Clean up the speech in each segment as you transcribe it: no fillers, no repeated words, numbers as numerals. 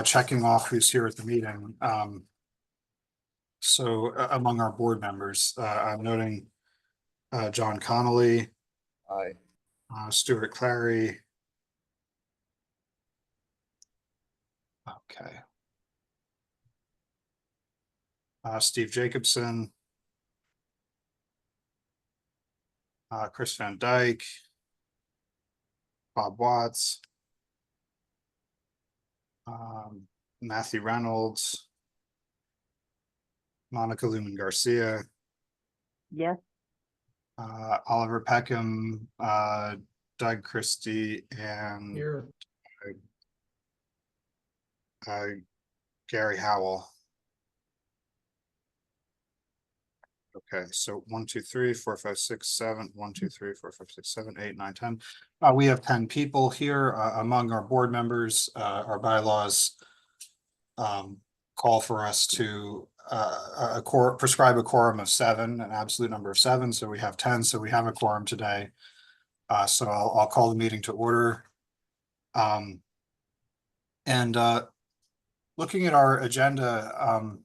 Checking off who's here at the meeting. So among our board members, I'm noting John Connolly, Aye. Stuart Clary. Okay. Steve Jacobson, Chris Van Dyke, Bob Watts, Matthew Reynolds, Monica Lumen Garcia, Yes. Oliver Peckham, Doug Christie, and Here. Gary Howell. Okay, so 1, 2, 3, 4, 5, 6, 7, 1, 2, 3, 4, 5, 6, 7, 8, 9, 10. We have 10 people here among our board members. Our bylaws call for us to prescribe a quorum of 7, an absolute number of 7. So we have 10. So we have a quorum today. So I'll call the meeting to order. And looking at our agenda,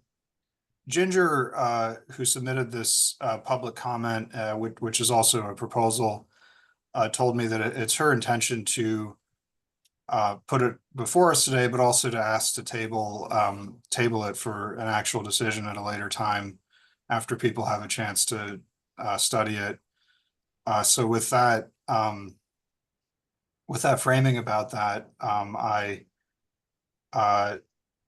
Ginger, who submitted this public comment, which is also a proposal, told me that it's her intention to put it before us today, but also to ask to table it for an actual decision at a later time after people have a chance to study it. So with that framing about that, I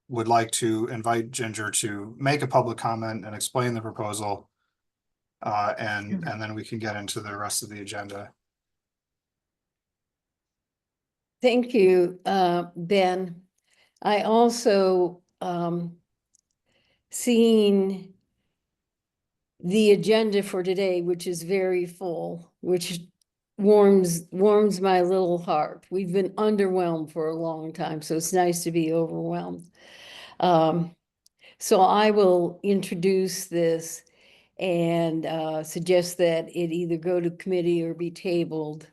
would like to invite Ginger to make a public comment and explain the proposal. And then we can get into the rest of the agenda. Thank you, Ben. I also seen the agenda for today, which is very full, which warms my little heart. We've been underwhelmed for a long time, so it's nice to be overwhelmed. So I will introduce this and suggest that it either go to committee or be tabled.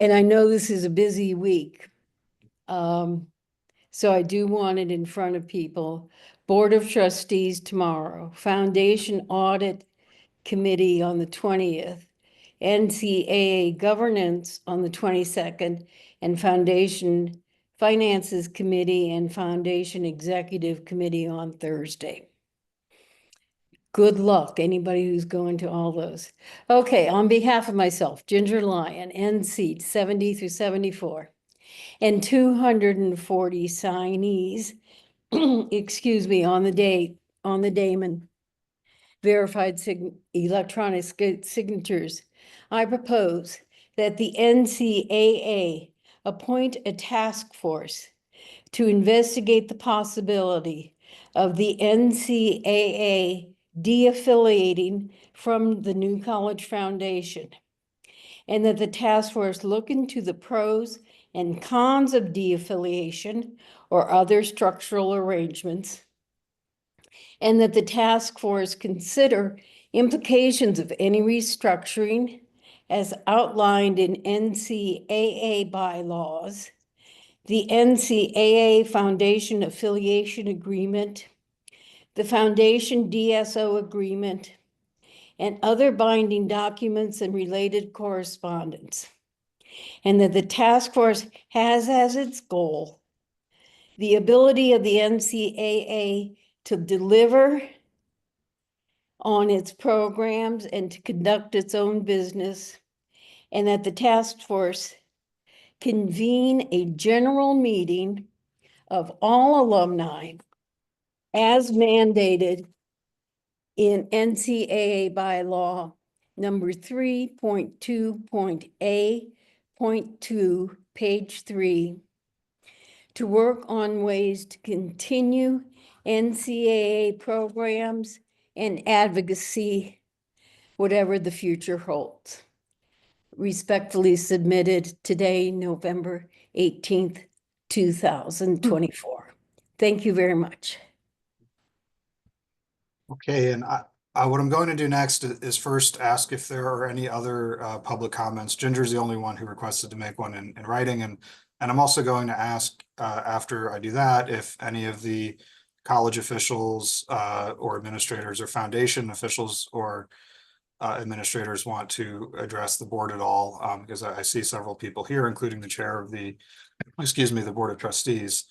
And I know this is a busy week. So I do want it in front of people. Board of Trustees tomorrow, Foundation Audit Committee on the 20th, NCAA Governance on the 22nd, and Foundation Finances Committee and Foundation Executive Committee on Thursday. Good luck, anybody who's going to all those. Okay, on behalf of myself, Ginger Lyon, end seat 70 through 74, and 240 signees, excuse me, on the Damon verified electronic signatures, I propose that the NCAA appoint a task force to investigate the possibility of the NCAA de-affiliating from the New College Foundation, and that the task force look into the pros and cons of de-affiliation or other structural arrangements, and that the task force consider implications of any restructuring as outlined in NCAA bylaws, the NCAA Foundation Affiliation Agreement, the Foundation DSO Agreement, and other binding documents and related correspondence, and that the task force has as its goal the ability of the NCAA to deliver on its programs and to conduct its own business, and that the task force convene a general meeting of all alumni as mandated in NCAA bylaw number 3.2.A.2, page 3, to work on ways to continue NCAA programs and advocacy, whatever the future holds. Respectfully submitted today, November 18th, 2024. Thank you very much. Okay, and What I'm going to do next is first ask if there are any other public comments. Ginger's the only one who requested to make one in writing, and I'm also going to ask after I do that if any of the college officials or administrators or foundation officials or administrators want to address the board at all, because I see several people here, including the chair of the, excuse me, the Board of Trustees.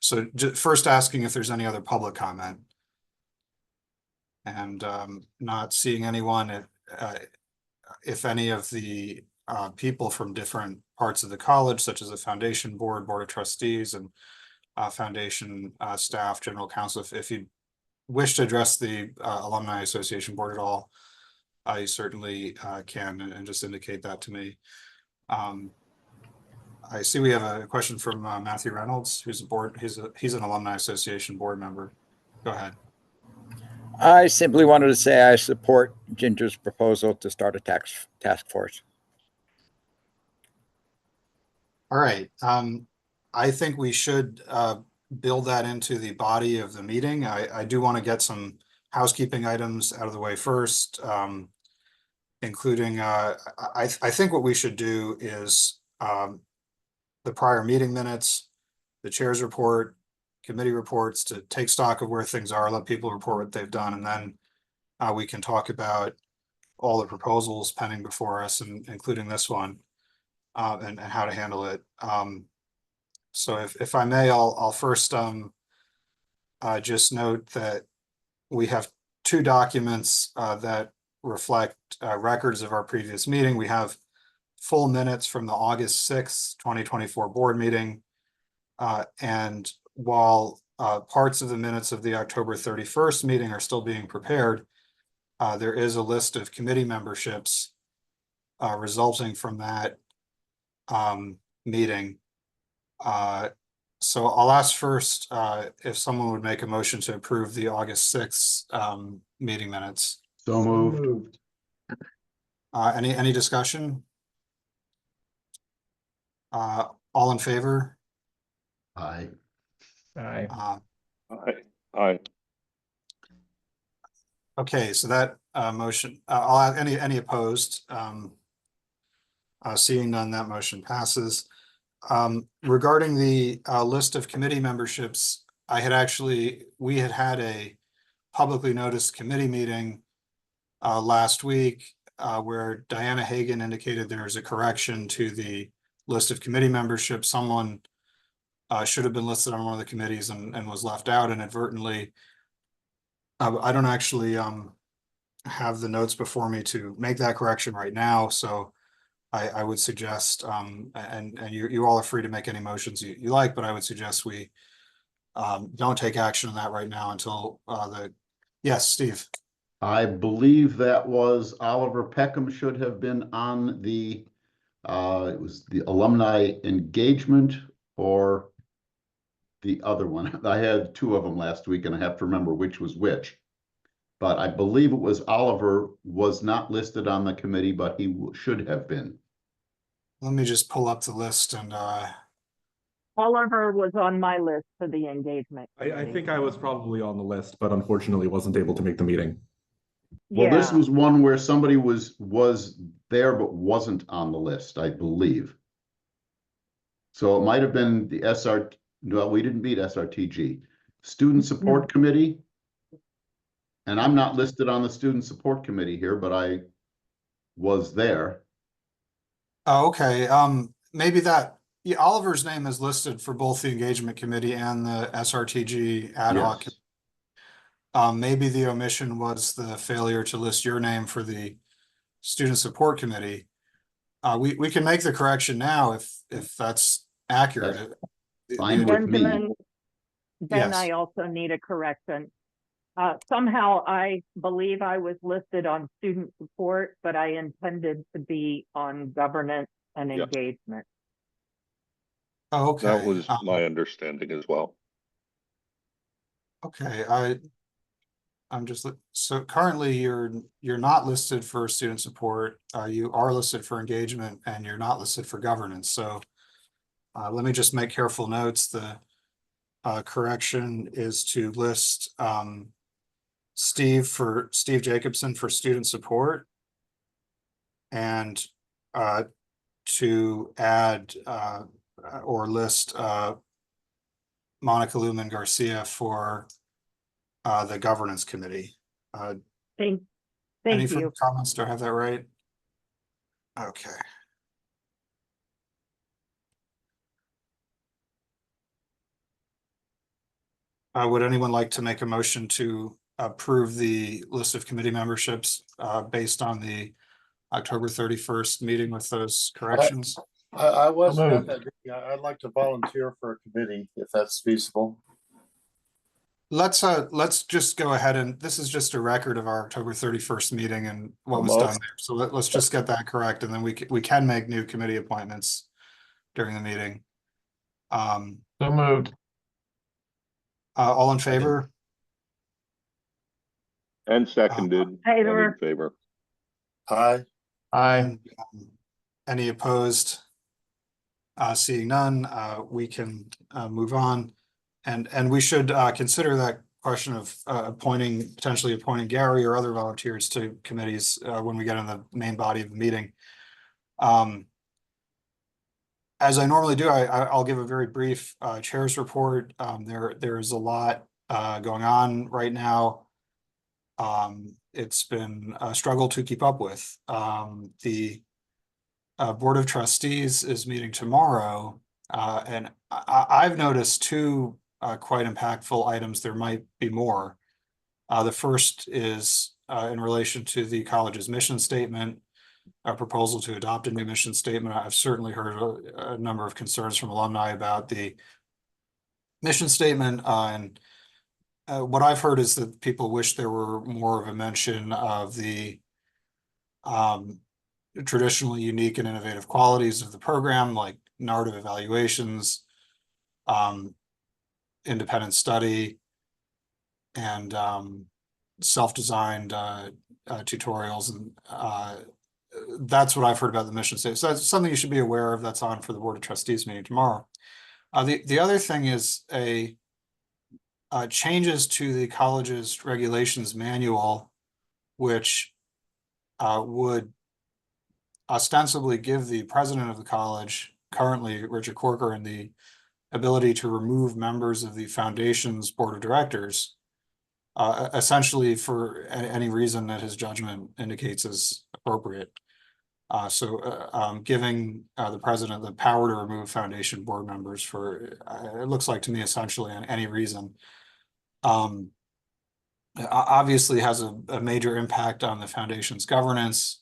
So first asking if there's any other public comment. And not seeing anyone, if any of the people from different parts of the college, such as the foundation board, Board of Trustees, and foundation staff, general counsel, if you wish to address the Alumni Association board at all, you certainly can, and just indicate that to me. I see we have a question from Matthew Reynolds, who's he's an Alumni Association board member. Go ahead. I simply wanted to say I support Ginger's proposal to start a task force. All right. I think we should build that into the body of the meeting. I do want to get some housekeeping items out of the way first, including I think what we should do is the prior meeting minutes, the chair's report, committee reports, to take stock of where things are, let people report what they've done, and then we can talk about all the proposals pending before us, and including this one, and how to handle it. So if I may, I'll first just note that we have two documents that reflect records of our previous meeting. We have full minutes from the August 6th, 2024 board meeting. And while parts of the minutes of the October 31st meeting are still being prepared, there is a list of committee memberships resulting from that meeting. So I'll ask first if someone would make a motion to approve the August 6th meeting minutes. So moved. Any discussion? All in favor? Aye. Aye. Aye. Okay, so that motion, I'll add any opposed. Seeing none, that motion passes. Regarding the list of committee memberships, we had a publicly noticed committee meeting last week where Diana Hagan indicated there is a correction to the list of committee memberships. Someone should have been listed on one of the committees and was left out inadvertently. I don't actually have the notes before me to make that correction right now, so I would suggest, and you all are free to make any motions you like, but I would suggest we don't take action on that right now until yes, Steve. I believe that was Oliver Peckham should have been on the, it was the alumni engagement or the other one. I had two of them last week and I have to remember which was which. But I believe it was Oliver was not listed on the committee, but he should have been. Let me just pull up the list and Oliver was on my list for the engagement. I think I was probably on the list, but unfortunately wasn't able to make the meeting. Well, this Yeah. was one where somebody was there but wasn't on the list, I believe. So it might have been the SR. No, we didn't beat SRTG. Student Support Committee. And I'm not listed on the Student Support Committee here, but I was there. oh, okay. Maybe that Oliver's name is listed for both the engagement committee and the SRTG ad hoc. Yes. Maybe the omission was the failure to list your name for the student support committee. We can make the correction now if that's accurate. Fine with me. Benjamin, then Yes. I also need a correction. Somehow I believe I was listed on student support, but I intended to be on governance and Yeah. engagement. Oh, okay. That was my understanding as well. Okay, I'm just so currently you're not listed for student support. You are listed for engagement and you're not listed for governance. So let me just make careful notes. The correction is to list Steve Jacobson for student support. And to add or list Monica Lumen Garcia for the governance committee. Thank Any you. further comments? Do I have that right? Okay. Would anyone like to make a motion to approve the list of committee memberships based on the October 31st meeting with those corrections? I wasn't at moved. that meeting. I'd like to volunteer for a committee if that's feasible. Let's just go ahead, and this is just a record of our October 31st meeting and what was Almost. done there. So let's just get that correct, and then we can make new committee appointments during the meeting. So moved. All in favor? And seconded, I'm in Favor. favor. Aye. Aye. And, any opposed? Seeing none, we can move on. And we should consider that question of potentially appointing Gary or other volunteers to committees when we get in the main body of the meeting. As I normally do, I'll give a very brief chair's report. There is a lot going on right now. It's been a struggle to keep up with. The Board of Trustees is meeting tomorrow, and I've noticed two quite impactful items. There might be more. The first is in relation to the college's mission statement, a proposal to adopt a new mission statement. I've certainly heard a number of concerns from alumni about the mission statement, and what I've heard is that people wish there were more of a mention of the traditionally unique and innovative qualities of the program, like narrative evaluations, independent study, and self-designed tutorials. And that's what I've heard about the mission statement. So that's something you should be aware of. That's on for the Board of Trustees meeting tomorrow. The other thing is changes to the college's regulations manual, which would ostensibly give the president of the college, currently Richard Corcoran, the ability to remove members of the foundation's board of directors, essentially for any reason that his judgment indicates is appropriate. Giving the president the power to remove foundation board members for, it looks like to me, essentially on any reason, obviously has a major impact on the foundation's governance.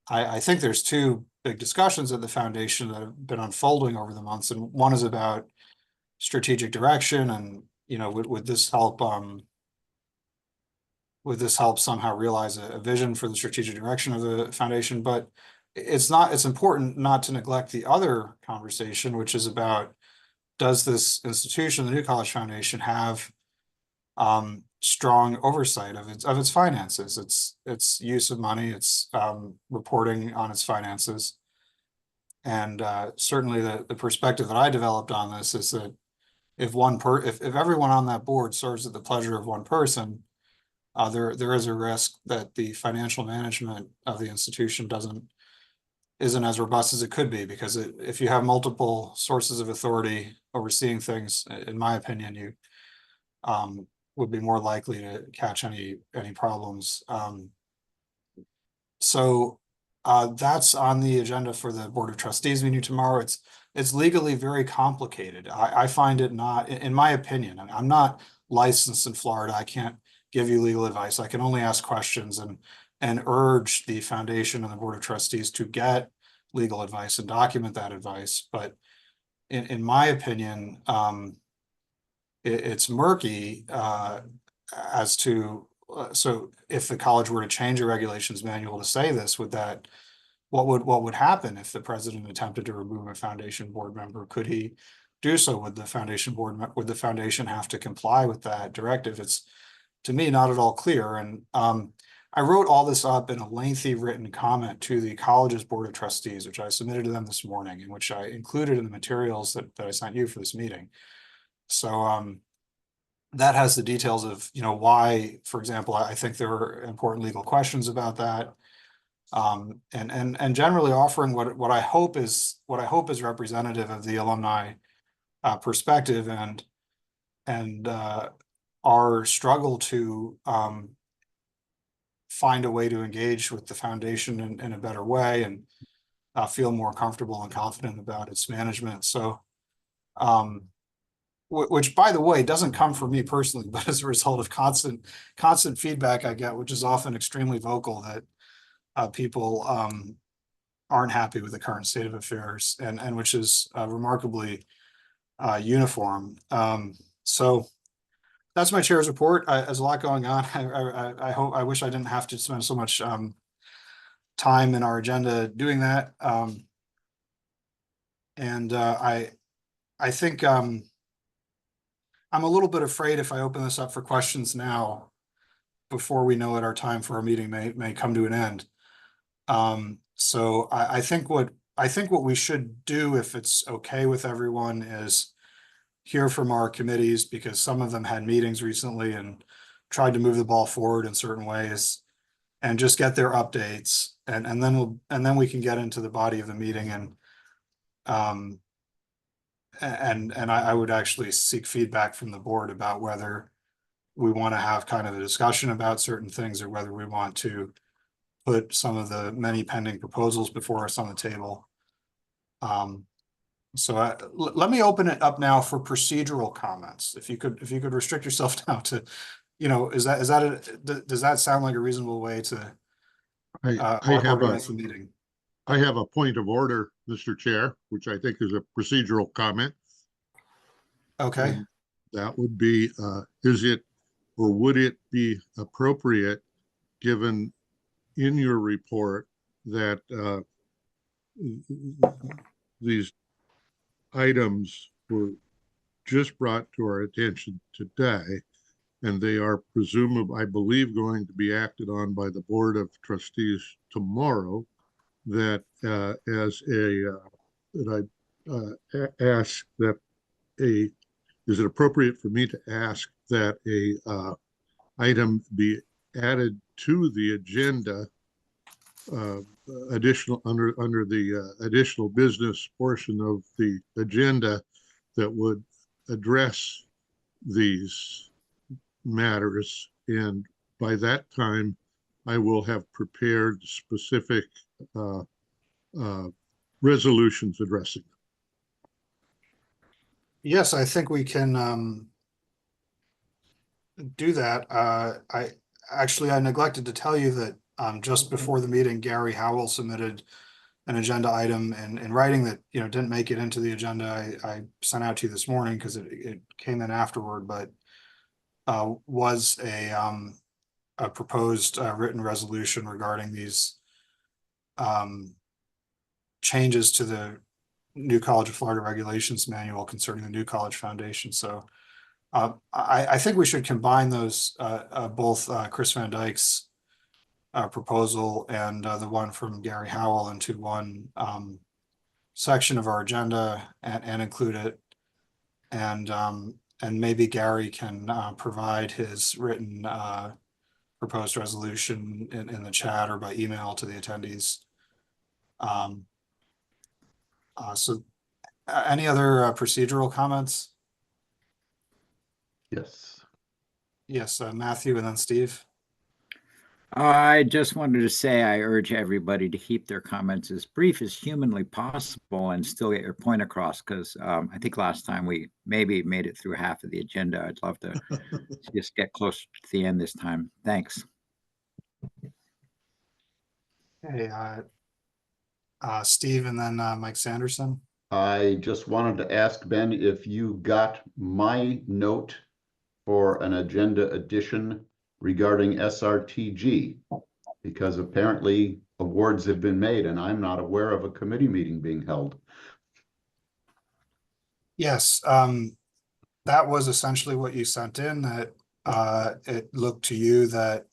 I think there's two big discussions at the foundation that have been unfolding over the months, and one is about strategic direction, and would this help somehow realize a vision for the strategic direction of the foundation? But it's important not to neglect the other conversation, which is about, does this institution, the New College Foundation, have strong oversight of its finances, its use of money, its reporting on its finances? And certainly the perspective that I developed on this is that if everyone on that board serves at the pleasure of one person, there is a risk that the financial management of the institution isn't as robust as it could be, because if you have multiple sources of authority overseeing things, in my opinion, you would be more likely to catch any problems. That's on the agenda for the Board of Trustees meeting tomorrow. It's legally very complicated. I find it not, in my opinion, I'm not licensed in Florida. I can't give you legal advice. I can only ask questions and urge the foundation and the Board of Trustees to get legal advice and document that advice. But in my opinion, it's murky as to, so if the college were to change a regulations manual to say this, what would happen if the president attempted to remove a foundation board member? Could he do so? Would the foundation have to comply with that directive? It's, to me, not at all clear. And I wrote all this up in a lengthy written comment to the college's Board of Trustees, which I submitted to them this morning, and which I included in the materials that I sent you for this meeting. So that has the details of, why, for example, I think there were important legal questions about that. And generally offering what I hope is representative of the alumni perspective and our struggle to find a way to engage with the foundation in a better way and feel more comfortable and confident about its management. So, which, by the way, doesn't come from me personally, but as a result of constant feedback I get, which is often extremely vocal, that people aren't happy with the current state of affairs, and which is remarkably uniform. So that's my chair's report. There's a lot going on. I wish I didn't have to spend so much time in our agenda doing that. And I think I'm a little bit afraid if I open this up for questions now, before we know it, our time for our meeting may come to an end. So I think what we should do, if it's okay with everyone, is hear from our committees, because some of them had meetings recently and tried to move the ball forward in certain ways, and just get their updates, and then we can get into the body of the meeting, and I would actually seek feedback from the board about whether we want to have kind of a discussion about certain things, or whether we want to put some of the many pending proposals before us on the table. So let me open it up now for procedural comments. If you could restrict yourself now to, does that sound like a reasonable way to organize the meeting? I have a point of order, Mr. Chair, which I think is a procedural comment. Okay. And that would be, is it, or would it be appropriate, given in your report that these items were just brought to our attention today, and they are presumably, I believe, going to be acted on by the Board of Trustees tomorrow, that ask that is it appropriate for me to ask that a item be added to the agenda, additional under the additional business portion of the agenda, that would address these matters, and by that time I will have prepared specific resolutions addressing them. Yes, I think we can do that. I neglected to tell you that just before the meeting, Gary Howell submitted an agenda item in writing that didn't make it into the agenda. I sent out to you this morning because it came in afterward, but was a proposed written resolution regarding these changes to the new College of Florida Regulations Manual concerning the New College Foundation. So I think we should combine those, both Chris Van Dyke's proposal and the one from Gary Howell, into one section of our agenda, and include it. And maybe Gary can provide his written proposed resolution in the chat or by email to the attendees. So any other procedural comments? Yes. Yes, Matthew, and then Steve. I just wanted to say I urge everybody to keep their comments as brief as humanly possible and still get your point across, because I think last time we maybe made it through half of the agenda. I'd love to just get closer to the end this time. Thanks. Hey, Steve, and then Mike Sanderson. I just wanted to ask Ben if you got my note for an agenda addition regarding SRTG, because apparently awards have been made and I'm not aware of a committee meeting being held. Yes, that was essentially what you sent in, that it looked to you that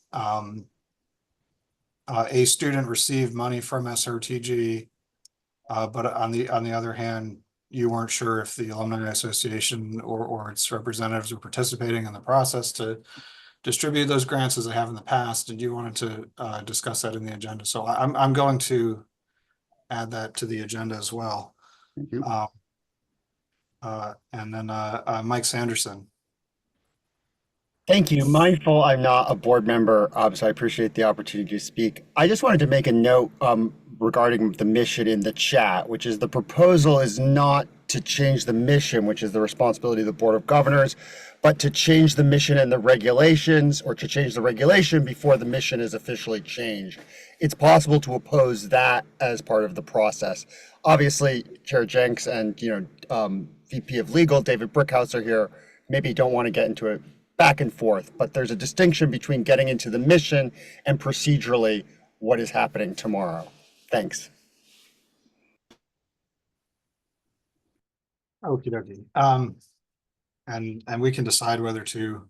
a student received money from SRTG, but on the other hand, you weren't sure if the Alumni Association or its representatives were participating in the process to distribute those grants as they have in the past, and you wanted to discuss that in the agenda. So I'm going to add that to the agenda as well. Thank you. And then Mike Sanderson. Thank you. Mindful I'm not a board member, so I appreciate the opportunity to speak. I just wanted to make a note regarding the mission in the chat, which is the proposal is not to change the mission, which is the responsibility of the Board of Governors, but to change the mission and the regulations, or to change the regulation before the mission is officially changed. It's possible to oppose that as part of the process. Obviously, Chair Jenks and VP of Legal, David Brickhouse, are here. Maybe don't want to get into it back and forth, but there's a distinction between getting into the mission and procedurally what is happening tomorrow. Thanks. Okie dokie. And we can decide whether to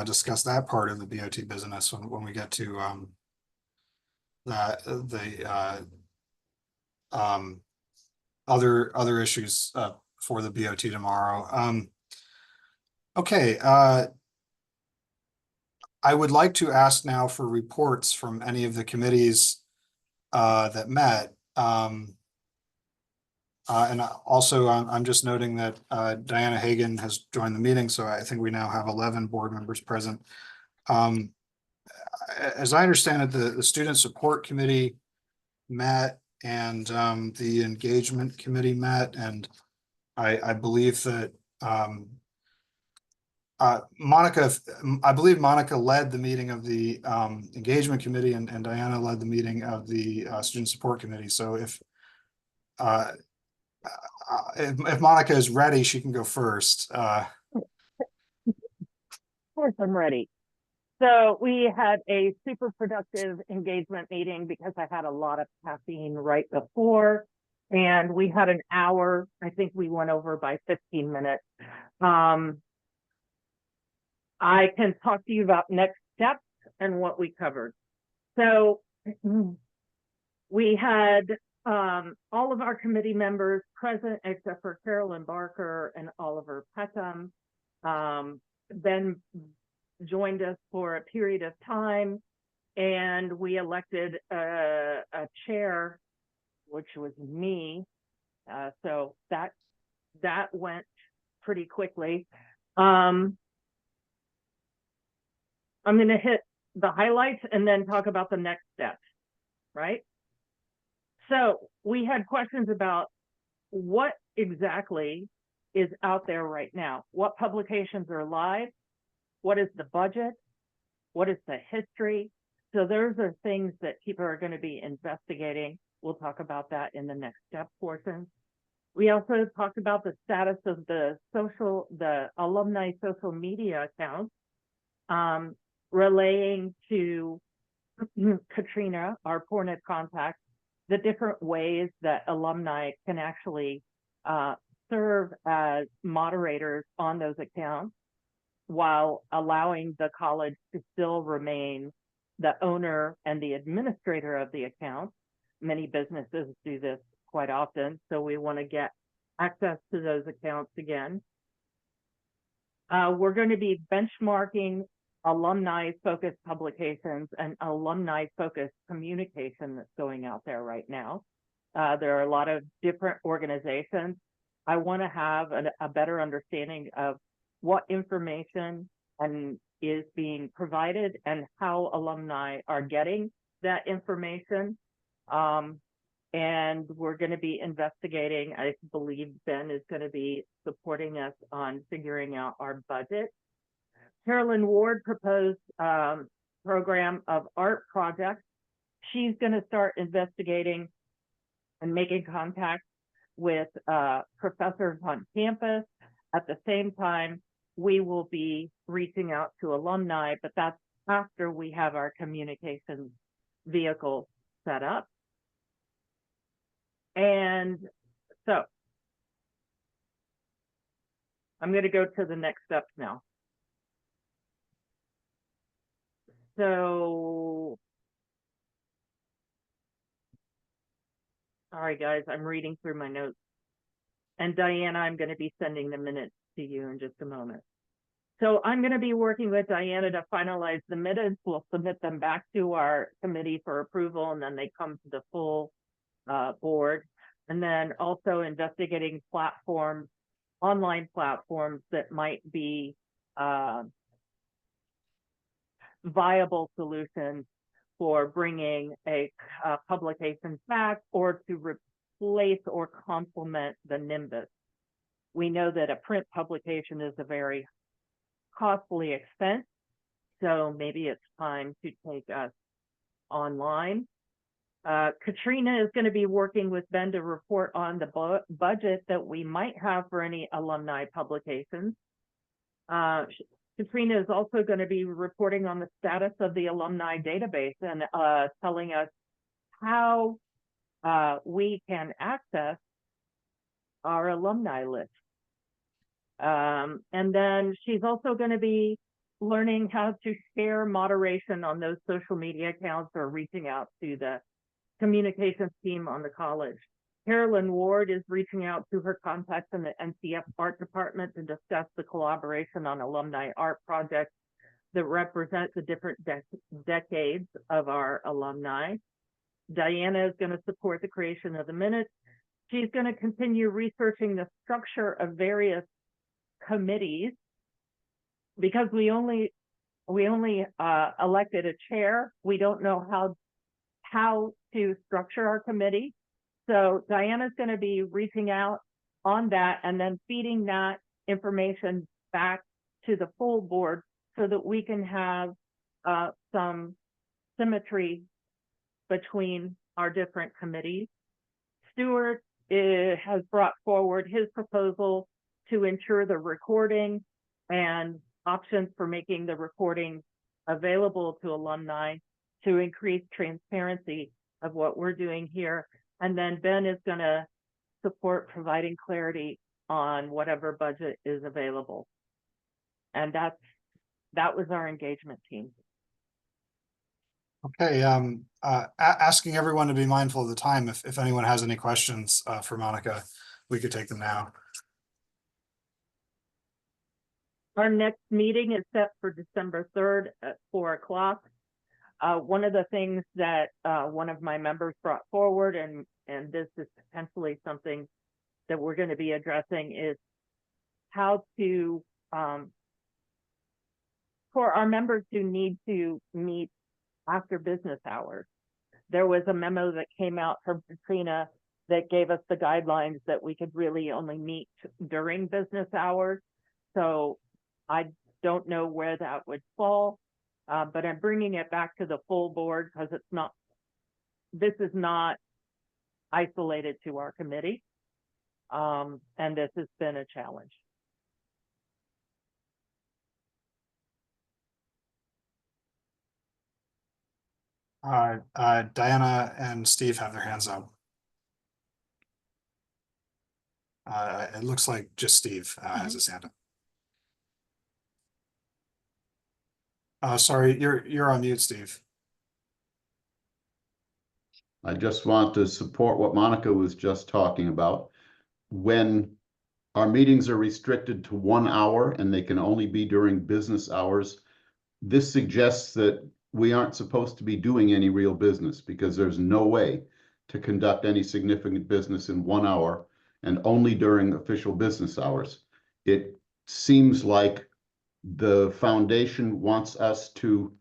discuss that part of the BOT business when we get to other issues for the BOT tomorrow. Okay. I would like to ask now for reports from any of the committees that met. And also, I'm just noting that Diana Hagan has joined the meeting, so I think we now have 11 board members present. As I understand it, the Student Support Committee met, and the Engagement Committee met, and I believe that Monica, I believe Monica led the meeting of the Engagement Committee, and Diana led the meeting of the Student Support Committee. So if Monica is ready, she can go first. Of course, I'm ready. So we had a super productive engagement meeting because I had a lot of caffeine right before, and we had an hour. I think we went over by 15 minutes. I can talk to you about next steps and what we covered. So we had all of our committee members present except for Carolyn Barker and Oliver Peckham. Ben joined us for a period of time, and we elected a chair, which was me. So that went pretty quickly. I'm going to hit the highlights and then talk about the next steps, right? So we had questions about what exactly is out there right now. What publications are live? What is the budget? What is the history? So those are things that people are going to be investigating. We'll talk about that in the next step portion. We also talked about the status of the alumni social media accounts, relaying to Katrina, our point of contact, the different ways that alumni can actually serve as moderators on those accounts, while allowing the college to still remain the owner and the administrator of the account. Many businesses do this quite often, so we want to get access to those accounts again. We're going to be benchmarking alumni-focused publications and alumni-focused communication that's going out there right now. There are a lot of different organizations. I want to have a better understanding of what information is being provided and how alumni are getting that information. And we're going to be investigating. I believe Ben is going to be supporting us on figuring out our budget. Carolyn Ward proposed a program of art projects. She's going to start investigating and making contact with professors on campus. At the same time, we will be reaching out to alumni, but that's after we have our communications vehicle set up. And so I'm going to go to the next steps now. So, all right, guys, I'm reading through my notes And Diana, I'm going to be sending the minutes to you in just a moment. So I'm going to be working with Diana to finalize the minutes. We'll submit them back to our committee for approval, and then they come to the full board. And then also investigating platforms, online platforms that might be viable solutions for bringing a publication back or to replace or complement the Nimbus. We know that a print publication is a very costly expense, so maybe it's time to take us online. Katrina is going to be working with Ben to report on the budget that we might have for any alumni publications. Katrina is also going to be reporting on the status of the alumni database and telling us how we can access our alumni list. And then she's also going to be learning how to share moderation on those social media accounts or reaching out to the communications team on the college. Carolyn Ward is reaching out to her contacts in the NCF art department to discuss the collaboration on alumni art projects that represent the different decades of our alumni. Diana is going to support the creation of the minutes. She's going to continue researching the structure of various committees because we only elected a chair. We don't know how to structure our committee. So Diana's going to be reaching out on that and then feeding that information back to the full board so that we can have some symmetry between our different committees. Stuart has brought forward his proposal to ensure the recording and options for making the recording available to alumni to increase transparency of what we're doing here. And then Ben is going to support providing clarity on whatever budget is available. And that was our engagement team. Okay, asking everyone to be mindful of the time. If anyone has any questions for Monica, we could take them now. Our next meeting is set for December 3rd at 4 o'clock. One of the things that one of my members brought forward, and this is potentially something that we're going to be addressing, is how to, for our members who need to meet after business hours. There was a memo that came out from Katrina that gave us the guidelines that we could really only meet during business hours. So I don't know where that would fall. But I'm bringing it back to the full board because this is not isolated to our committee. And this has been a challenge. Diana and Steve have their hands up. It looks like just Steve has his hand up. Sorry, you're on mute, Steve. I just want to support what Monica was just talking about. When our meetings are restricted to 1 hour and they can only be during business hours, this suggests that we aren't supposed to be doing any real business because there's no way to conduct any significant business in 1 hour and only during official business hours. It seems like the foundation wants us to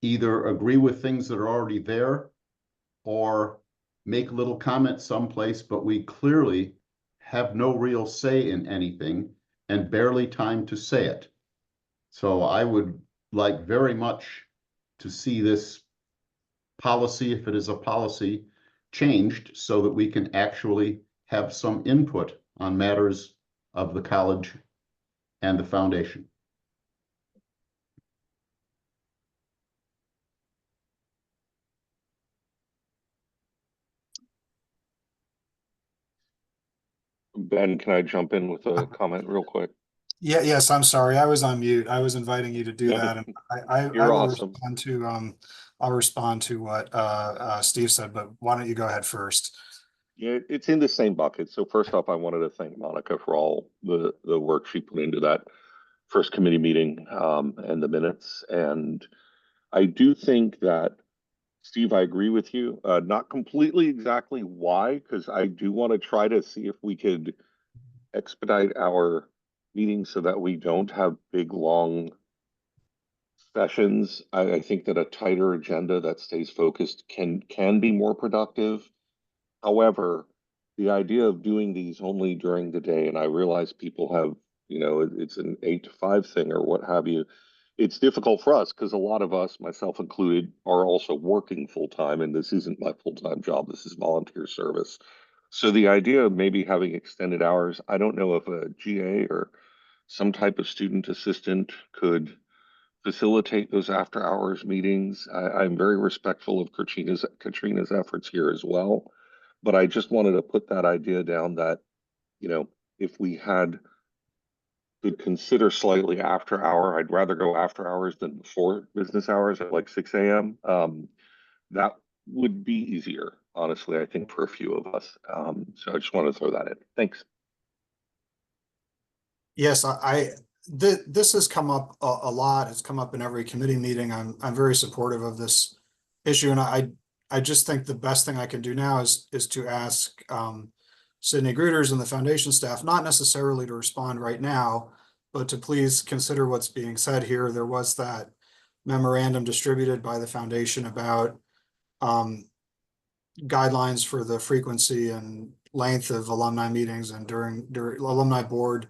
either agree with things that are already there or make little comments someplace, but we clearly have no real say in anything and barely time to say it. So I would like very much to see this policy, if it is a policy, changed so that we can actually have some input on matters of the college and the foundation. Ben, can I jump in with a comment real quick? Yeah, yes, I'm sorry. I was on mute. I was inviting you to do that. And I will awesome. respond to what Steve said, but why don't you go ahead first? Yeah, it's in the same bucket. So first off, I wanted to thank Monica for all the work she put into that first committee meeting and the minutes. And I do think that, Steve, I agree with you. Not completely exactly why, because I do want to try to see if we could expedite our meetings so that we don't have big, long sessions. I think that a tighter agenda that stays focused can be more productive. However, the idea of doing these only during the day, and I realize people have, it's an 8 to 5 thing or what have you. It's difficult for us because a lot of us, myself included, are also working full time, and this isn't my full time job. This is volunteer service. So the idea of maybe having extended hours, I don't know if a GA or some type of student assistant could facilitate those after hours meetings. I'm very respectful of Katrina's efforts here as well. But I just wanted to put that idea down that, if we could consider slightly after hour, I'd rather go after hours than before business hours at like 6 a.m. That would be easier, honestly, I think, for a few of us. So I just want to throw that in. Thanks. Yes, this has come up a lot. It's come up in every committee meeting. I'm very supportive of this issue, and I just think the best thing I can do now is to ask Sydney Gruters and the foundation staff, not necessarily to respond right now, but to please consider what's being said here. There was that memorandum distributed by the foundation about guidelines for the frequency and length of alumni meetings and during alumni board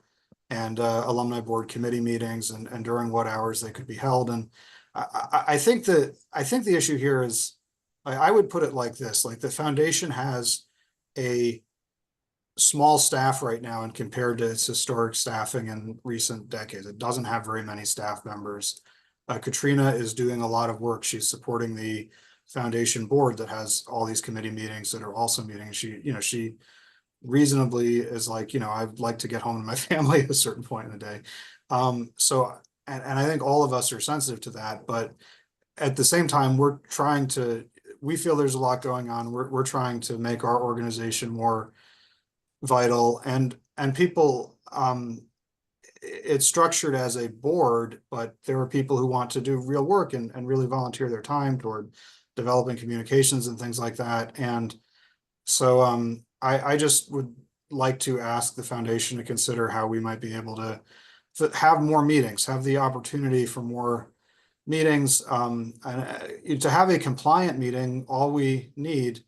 and alumni board committee meetings and during what hours they could be held. And I think the issue here is, I would put it like this: like, the foundation has a small staff right now, and compared to its historic staffing in recent decades, it doesn't have very many staff members. Katrina is doing a lot of work. She's supporting the foundation board that has all these committee meetings that are also meeting. She reasonably is like, I'd like to get home to my family at a certain point in the day. So I think all of us are sensitive to that, but at the same time, we feel there's a lot going on. We're trying to make our organization more vital, and people, it's structured as a board, but there are people who want to do real work and really volunteer their time toward developing communications and things like that. And so I just would like to ask the foundation to consider how we might be able to have more meetings, have the opportunity for more meetings. And to have a compliant meeting, all we need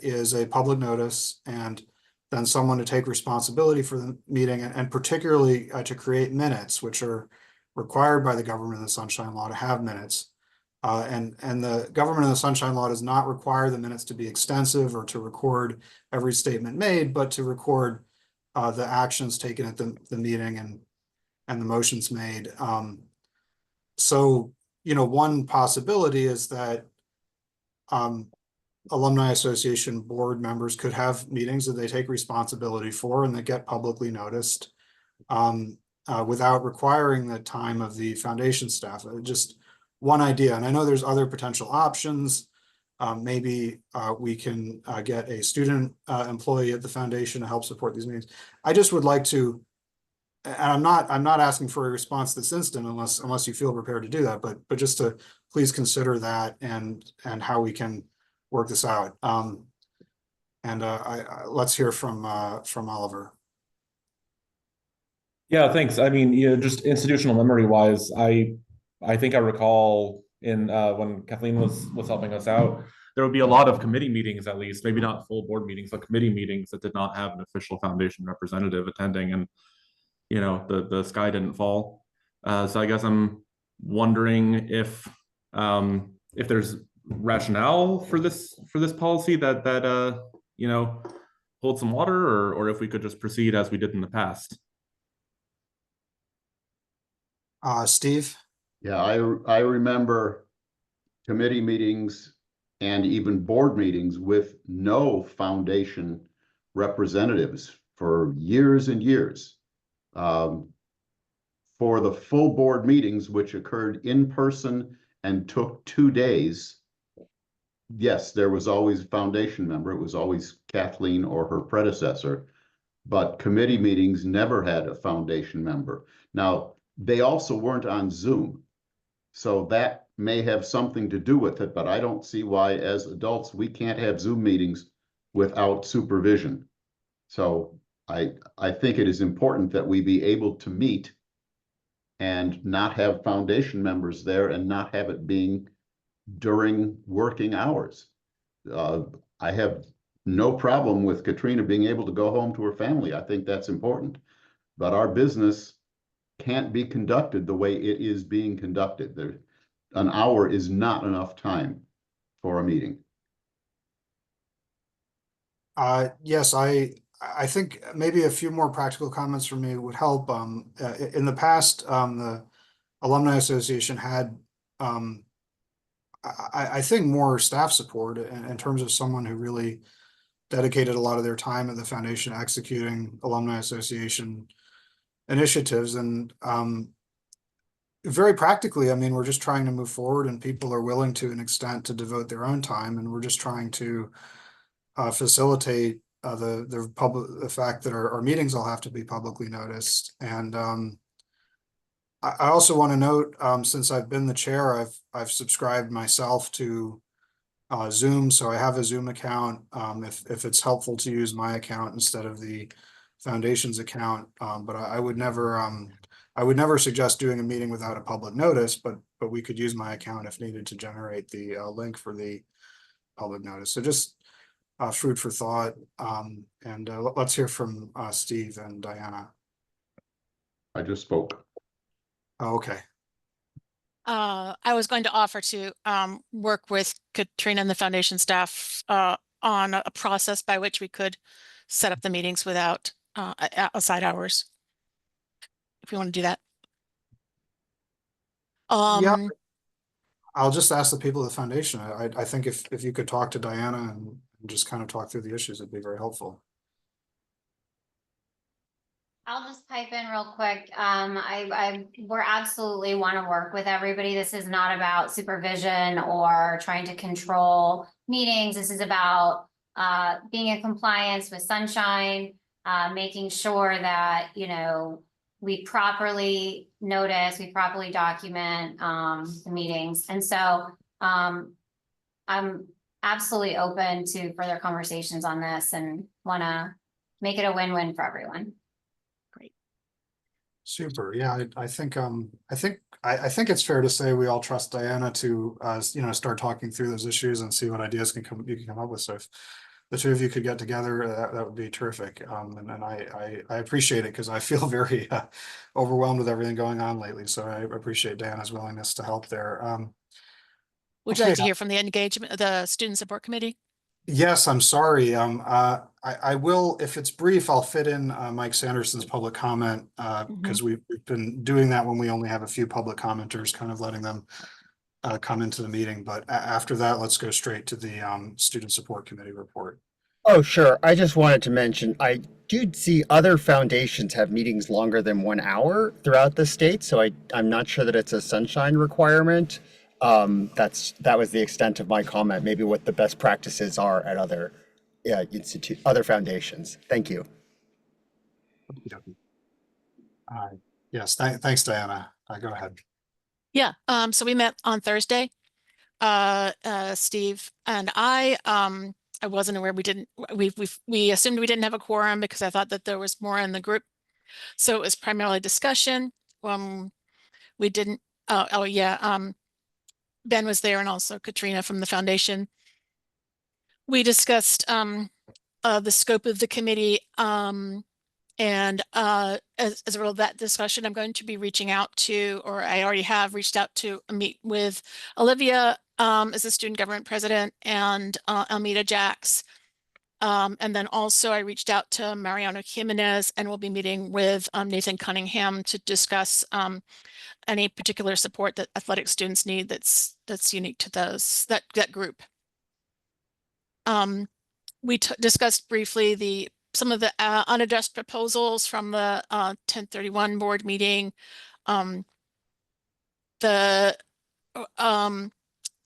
is a public notice, and then someone to take responsibility for the meeting, and particularly to create minutes, which are required by the Government of the Sunshine Law to have minutes. And the Government of the Sunshine Law does not require the minutes to be extensive or to record every statement made, but to record the actions taken at the meeting and the motions made. So, one possibility is that Alumni Association board members could have meetings that they take responsibility for and that get publicly noticed without requiring the time of the foundation staff. Just one idea. And I know there's other potential options. Maybe we can get a student employee at the foundation to help support these meetings. I just would like to, and I'm not asking for a response this instant unless you feel prepared to do that, but just to please consider that and how we can work this out. Let's hear from Oliver. Yeah, thanks. I mean, just institutional memory wise, I think I recall in when Kathleen was helping us out, there would be a lot of committee meetings, at least, maybe not full board meetings, but committee meetings that did not have an official foundation representative attending, and the sky didn't fall. So I guess I'm wondering if there's rationale for this policy that holds some water, or if we could just proceed as we did in the past. Steve? Yeah, I remember committee meetings and even board meetings with no foundation representatives for years and years. For the full board meetings, which occurred in person and took 2 days, yes, there was always a foundation member. It was always Kathleen or her predecessor. But committee meetings never had a foundation member. Now, they also weren't on Zoom. So that may have something to do with it, but I don't see why as adults, we can't have Zoom meetings without supervision. So I think it is important that we be able to meet and not have foundation members there and not have it being during working hours. I have no problem with Katrina being able to go home to her family. I think that's important. But our business can't be conducted the way it is being conducted. An hour is not enough time for a meeting. Yes, I think maybe a few more practical comments from me would help. In the past, the Alumni Association had, I think more staff support in terms of someone who really dedicated a lot of their time at the foundation executing Alumni Association initiatives. And very practically, I mean, we're just trying to move forward, and people are willing to an extent to devote their own time, and we're just trying to facilitate the fact that our meetings all have to be publicly noticed. And I also want to note, since I've been the chair, I've subscribed myself to Zoom, so I have a Zoom account. If it's helpful to use my account instead of the foundation's account, but I would never suggest doing a meeting without a public notice. But we could use my account if needed to generate the link for the public notice. So just food for thought. And let's hear from Steve and Diana. I just spoke. Oh, okay. I was going to offer to work with Katrina and the foundation staff on a process by which we could set up the meetings without outside hours, if we want to do that. Yeah, I'll just ask the people of the foundation. I think if you could talk to Diana and just kind of talk through the issues, it'd be very helpful. I'll just pipe in real quick. We're absolutely want to work with everybody. This is not about supervision or trying to control meetings. This is about being in compliance with Sunshine, making sure that, you know, we properly notice, we properly document the meetings. And so I'm absolutely open to further conversations on this and want to make it a win-win for everyone. Super. Yeah, I think it's fair to say we all trust Diana to start talking through those issues and see what ideas you can come up with. So if the two of you could get together, that would be terrific. And I appreciate it because I feel very overwhelmed with everything going on lately. So I appreciate Diana's willingness to help there. Would you like to hear from the the student support committee? Yes, I'm sorry. I will, if it's brief, I'll fit in Mike Sanderson's public comment because we've been doing that when we only have a few public commenters, kind of letting them come into the meeting. But after that, let's go straight to the student support committee report. Oh, sure. I just wanted to mention, I do see other foundations have meetings longer than 1 hour throughout the state. So I'm not sure that it's a sunshine requirement. That was the extent of my comment, maybe what the best practices are at other other foundations. Thank you. Yes, thanks, Diana. Go ahead. Yeah, so we met on Thursday, Steve and I wasn't aware we assumed we didn't have a quorum because I thought that there was more in the group. So it was primarily discussion. We didn't, Ben was there and also Katrina from the foundation. We discussed the scope of the committee and as a result of that discussion, I'm going to be reaching out to, or I already have reached out to meet with Olivia as the student government president and Almeda Jax. And then also I reached out to Mariano Jimenez and we'll be meeting with Nathan Cunningham to discuss any particular support that athletic students need that's unique to that group. We discussed briefly some of the unaddressed proposals from the 1031 board meeting.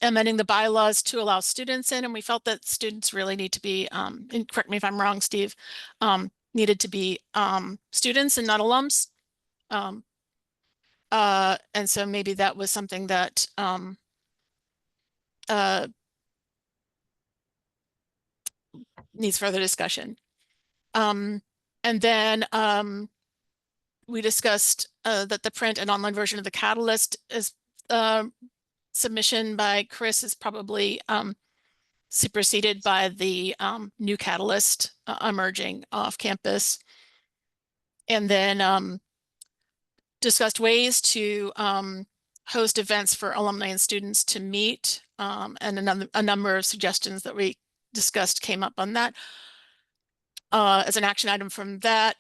amending the bylaws to allow students in, and we felt that students really need to be, and correct me if I'm wrong, Steve, needed to be students and not alums. And so maybe that was something that needs further discussion. And then we discussed that the print and online version of the Catalyst is submission by Chris is probably superseded by the new Catalyst emerging off campus. And then discussed ways to host events for alumni and students to meet, and a number of suggestions that we discussed came up on that. As an action item from that,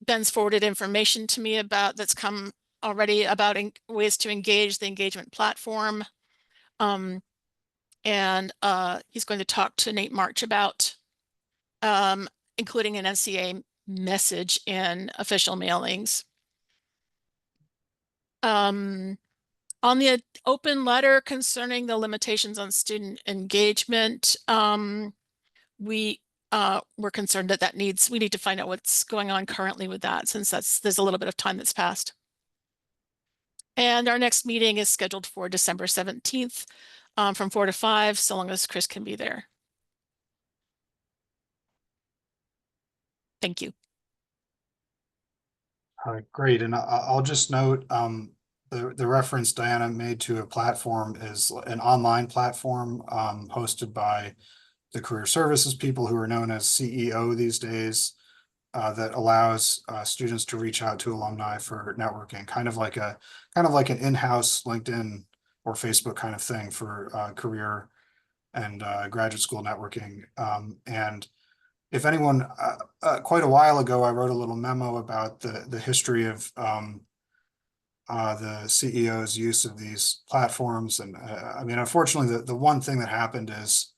Ben's forwarded information to me about that's come already about ways to engage the engagement platform. And he's going to talk to Nate March about including an NCA message in official mailings. On the open letter concerning the limitations on student engagement, we we're concerned that we need to find out what's going on currently with that, since there's a little bit of time that's passed. And our next meeting is scheduled for December 17th from 4 to 5, so long as Chris can be there. Thank you. Great, and I'll just note the reference Diana made to a platform is an online platform hosted by the career services people who are known as CEO these days, that allows students to reach out to alumni for networking, kind of like an in-house LinkedIn or Facebook kind of thing for career and graduate school networking. And if anyone, quite a while ago, I wrote a little memo about the history of the CEO's use of these platforms. And I mean, unfortunately, the one thing that happened is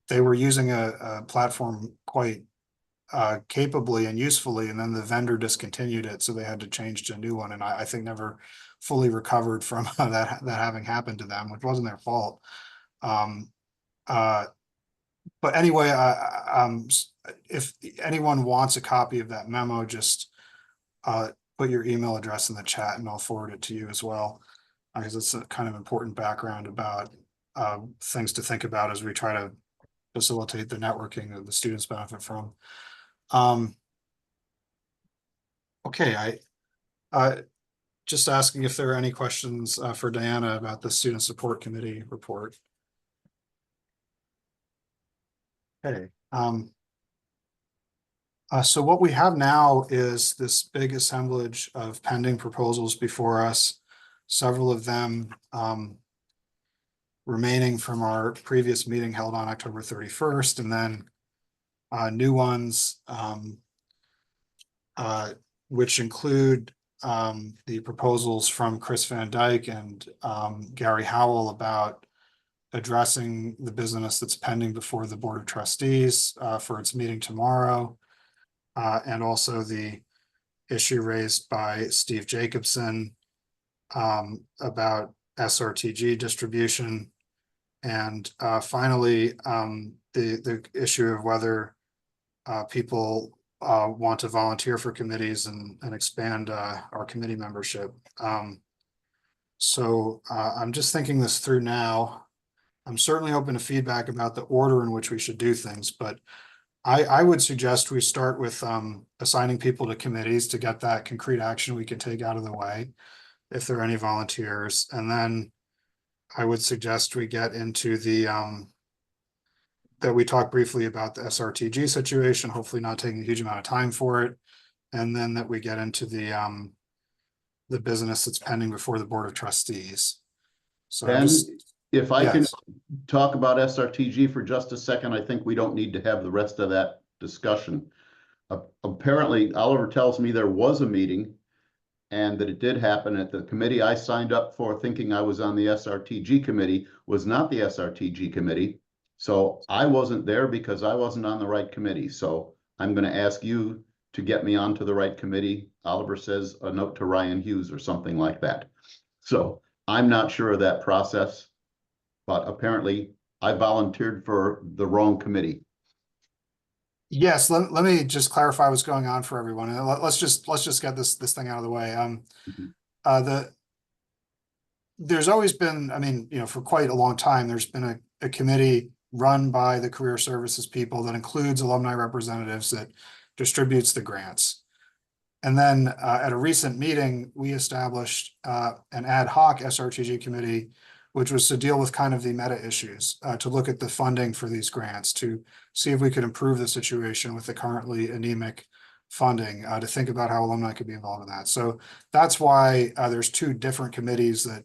they were using a platform quite capably and usefully, and then the vendor discontinued it, so they had to change to a new one, and I think never fully recovered from that having happened to them, which wasn't their fault. But anyway, if anyone wants a copy of that memo, just put your email address in the chat and I'll forward it to you as well, because it's a kind of important background about things to think about as we try to facilitate the networking that the students benefit from. Okay, I just asking if there are any questions for Diana about the Student Support Committee report. Okay. So what we have now is this big assemblage of pending proposals before us, several of them remaining from our previous meeting held on October 31st, and then new ones which include the proposals from Chris Van Dyke and Gary Howell about addressing the business that's pending before the Board of Trustees for its meeting tomorrow, and also the issue raised by Steve Jacobson about SRTG distribution, and finally the issue of whether people want to volunteer for committees and expand our committee membership. So I'm just thinking this through now. I'm certainly open to feedback about the order in which we should do things, but I would suggest we start with assigning people to committees to get that concrete action we can take out of the way, if there are any volunteers. And then I would suggest we get into the that we talk briefly about the SRTG situation, hopefully not taking a huge amount of time for it. And then that we get into the business that's pending before the Board of Trustees. So Ben, if I can yes. talk about SRTG for just a second, I think we don't need to have the rest of that discussion. Apparently, Oliver tells me there was a meeting and that it did happen at the committee I signed up for thinking I was on the SRTG committee was not the SRTG committee. So I wasn't there because I wasn't on the right committee. So I'm going to ask you to get me onto the right committee. Oliver says a note to Ryan Hughes or something like that. So I'm not sure of that process, but apparently I volunteered for the wrong committee. Yes, let me just clarify what's going on for everyone. And let's just get this thing out of the way. There's always been, I mean, for quite a long time, there's been a committee run by the career services people that includes alumni representatives that distributes the grants. And then at a recent meeting, we established an ad hoc SRTG committee, which was to deal with kind of the meta issues, to look at the funding for these grants, to see if we could improve the situation with the currently anemic funding, to think about how alumni could be involved in that. So that's why there's two different committees that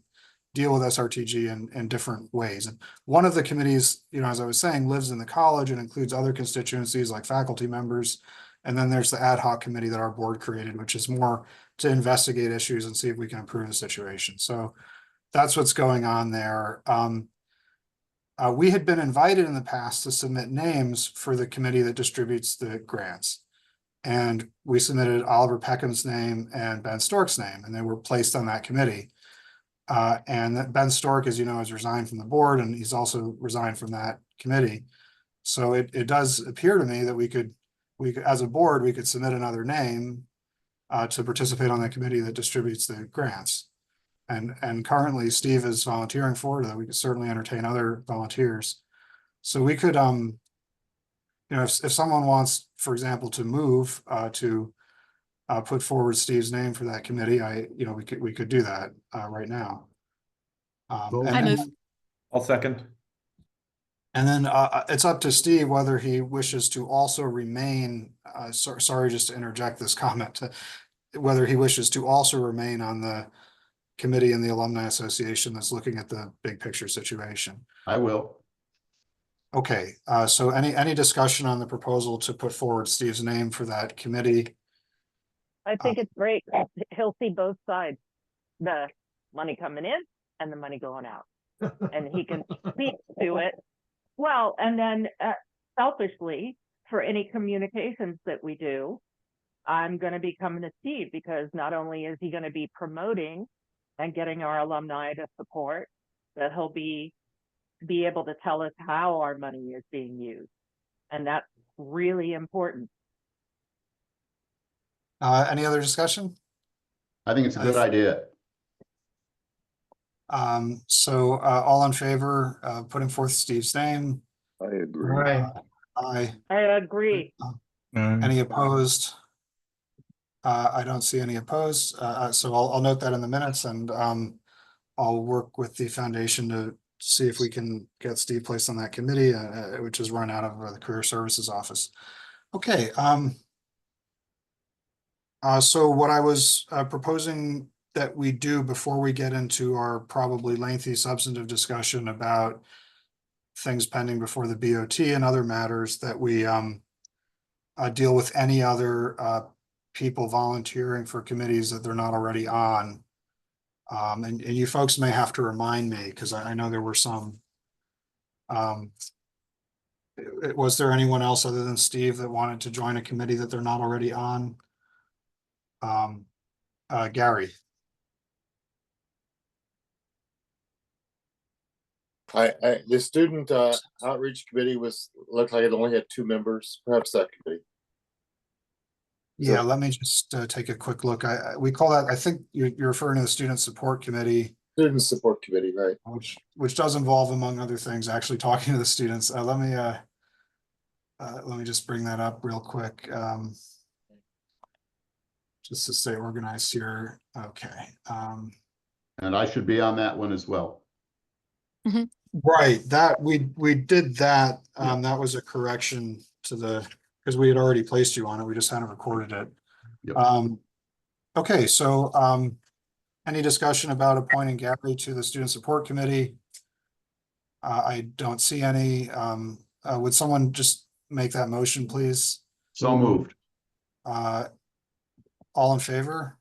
deal with SRTG in different ways. And one of the committees, as I was saying, lives in the college and includes other constituencies like faculty members. And then there's the ad hoc committee that our board created, which is more to investigate issues and see if we can improve the situation. So that's what's going on there. We had been invited in the past to submit names for the committee that distributes the grants. And we submitted Oliver Peckham's name and Ben Stork's name, and they were placed on that committee. And Ben Stork, as you know, has resigned from the board, and he's also resigned from that committee. So it does appear to me that we could, as a board, we could submit another name to participate on the committee that distributes the grants. And currently Steve is volunteering for it. We could certainly entertain other volunteers. So we could, if someone wants, for example, to move to put forward Steve's name for that committee, we could do that right now. I move. I'll second. And then it's up to Steve whether he wishes to also remain, sorry, just to interject this comment, whether he wishes to also remain on the committee in the Alumni Association that's looking at the big picture situation. I will. Okay, so any discussion on the proposal to put forward Steve's name for that committee? I think it's great. He'll see both sides, the money coming in and the money going out. And he can speak to it. Well, and then selfishly, for any communications that we do, I'm going to be coming to Steve, because not only is he going to be promoting and getting our alumni to support, but he'll be able to tell us how our money is being used. And that's really important. Any other discussion? I think it's a good idea. So all in favor of putting forth Steve's name? I agree. Aye. I agree. Any opposed? I don't see any opposed. So I'll note that in the minutes, and I'll work with the foundation to see if we can get Steve placed on that committee, which is run out of the Career Services Office. Okay. So what I was proposing that we do before we get into our probably lengthy substantive discussion about things pending before the BOT and other matters, that we deal with any other people volunteering for committees that they're not already on. And you folks may have to remind me, because I know there were some. Was there anyone else other than Steve that wanted to join a committee that they're not already on? Gary. The student outreach committee looked like it only had 2 members, perhaps that committee. Yeah, let me just take a quick look. We call that, I think you're referring to the Student Support Committee. Student Support Committee, right. Which does involve, among other things, actually talking to the students. Let me just bring that up real quick. Just to stay organized here. Okay. And I should be on that one as well. Mm-hmm. Right, that we did that. That was a correction to because we had already placed you on it. We just hadn't recorded it. Yep. Okay, so any discussion about appointing Gary to the Student Support Committee? I don't see any. Would someone just make that motion, please? So moved. All in favor?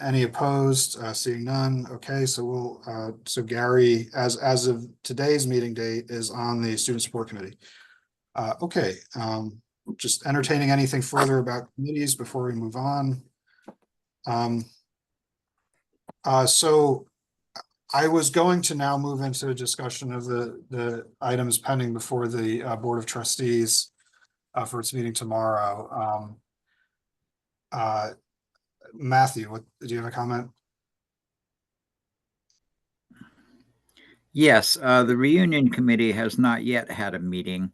Any opposed? Seeing none. Okay, so so Gary, as of today's meeting date, is on the Student Support Committee. Okay, just entertaining anything further about committees before we move on. So I was going to now move into a discussion of the items pending before the Board of Trustees for its meeting tomorrow. Matthew, do you have a comment? Yes, the reunion committee has not yet had a meeting,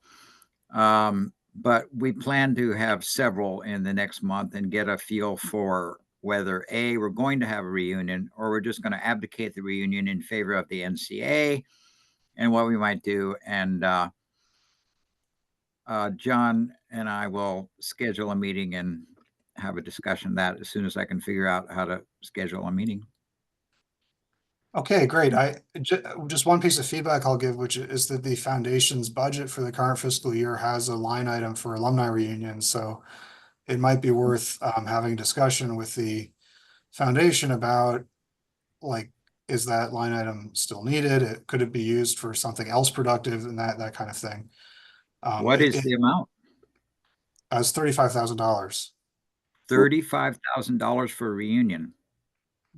but we plan to have several in the next month and get a feel for whether A, we're going to have a reunion, or we're just going to abdicate the reunion in favor of the NCA and what we might do. And John and I will schedule a meeting and have a discussion of that as soon as I can figure out how to schedule a meeting. Okay, great. Just one piece of feedback I'll give, which is that the foundation's budget for the current fiscal year has a line item for alumni reunions. So it might be worth having a discussion with the foundation about, like, is that line item still needed? Could it be used for something else productive and that kind of thing? What is the amount? It's $35,000. $35,000 for a reunion.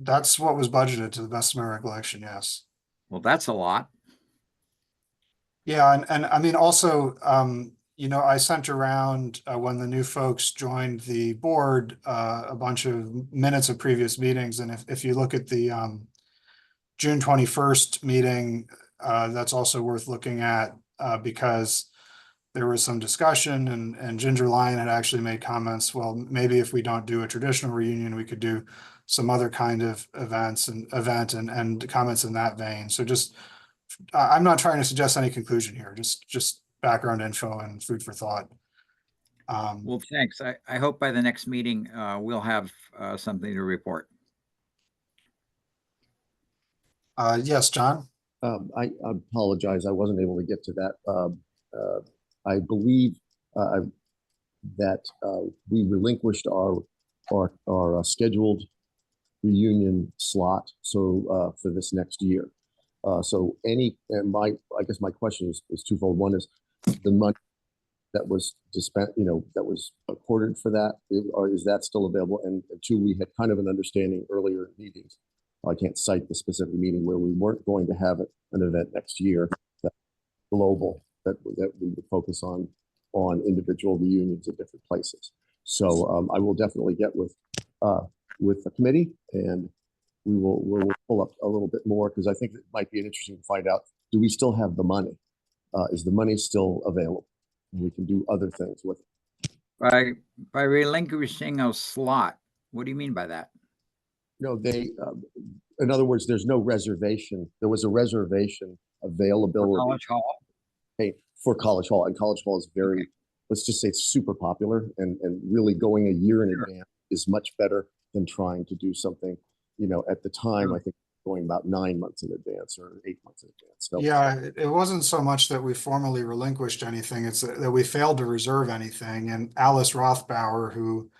That's what was budgeted to the best of my recollection, yes. Well, that's a lot. Yeah, and I mean, also, you know, I sent around when the new folks joined the board a bunch of minutes of previous meetings, and if you look at the June 21st meeting, that's also worth looking at because there was some discussion, and Ginger Lion had actually made comments. Well, maybe if we don't do a traditional reunion, we could do some other kind of event and comments in that vein. So just, I'm not trying to suggest any conclusion here, just background info and food for thought. Well, thanks. I hope by the next meeting we'll have something to report. Yes, John. I apologize. I wasn't able to get to that. I believe that we relinquished our scheduled reunion slot. So for this next year. So I guess my question is twofold. One is the money that was dispensed, that was accorded for that, or is that still available? And two, we had kind of an understanding earlier in meetings. I can't cite the specific meeting where we weren't going to have an event next year that global that we would focus on individual reunions at different places. So I will definitely get with the committee, and we'll pull up a little bit more, because I think it might be interesting to find out, do we still have the money? Is the money still available? And we can do other things with it. By relinquishing a slot, what do you mean by that? No, in other words, there's no reservation. There was a reservation availability. For College Hall? For College Hall. And College Hall is very, let's just say, it's super popular, and really going a year in advance is much better than trying to do something, at the time, I think going about 9 months in advance or 8 months in advance. So, Yeah, it wasn't so much that we formally relinquished anything, it's that we failed to reserve anything. And Alice Rothbauer, who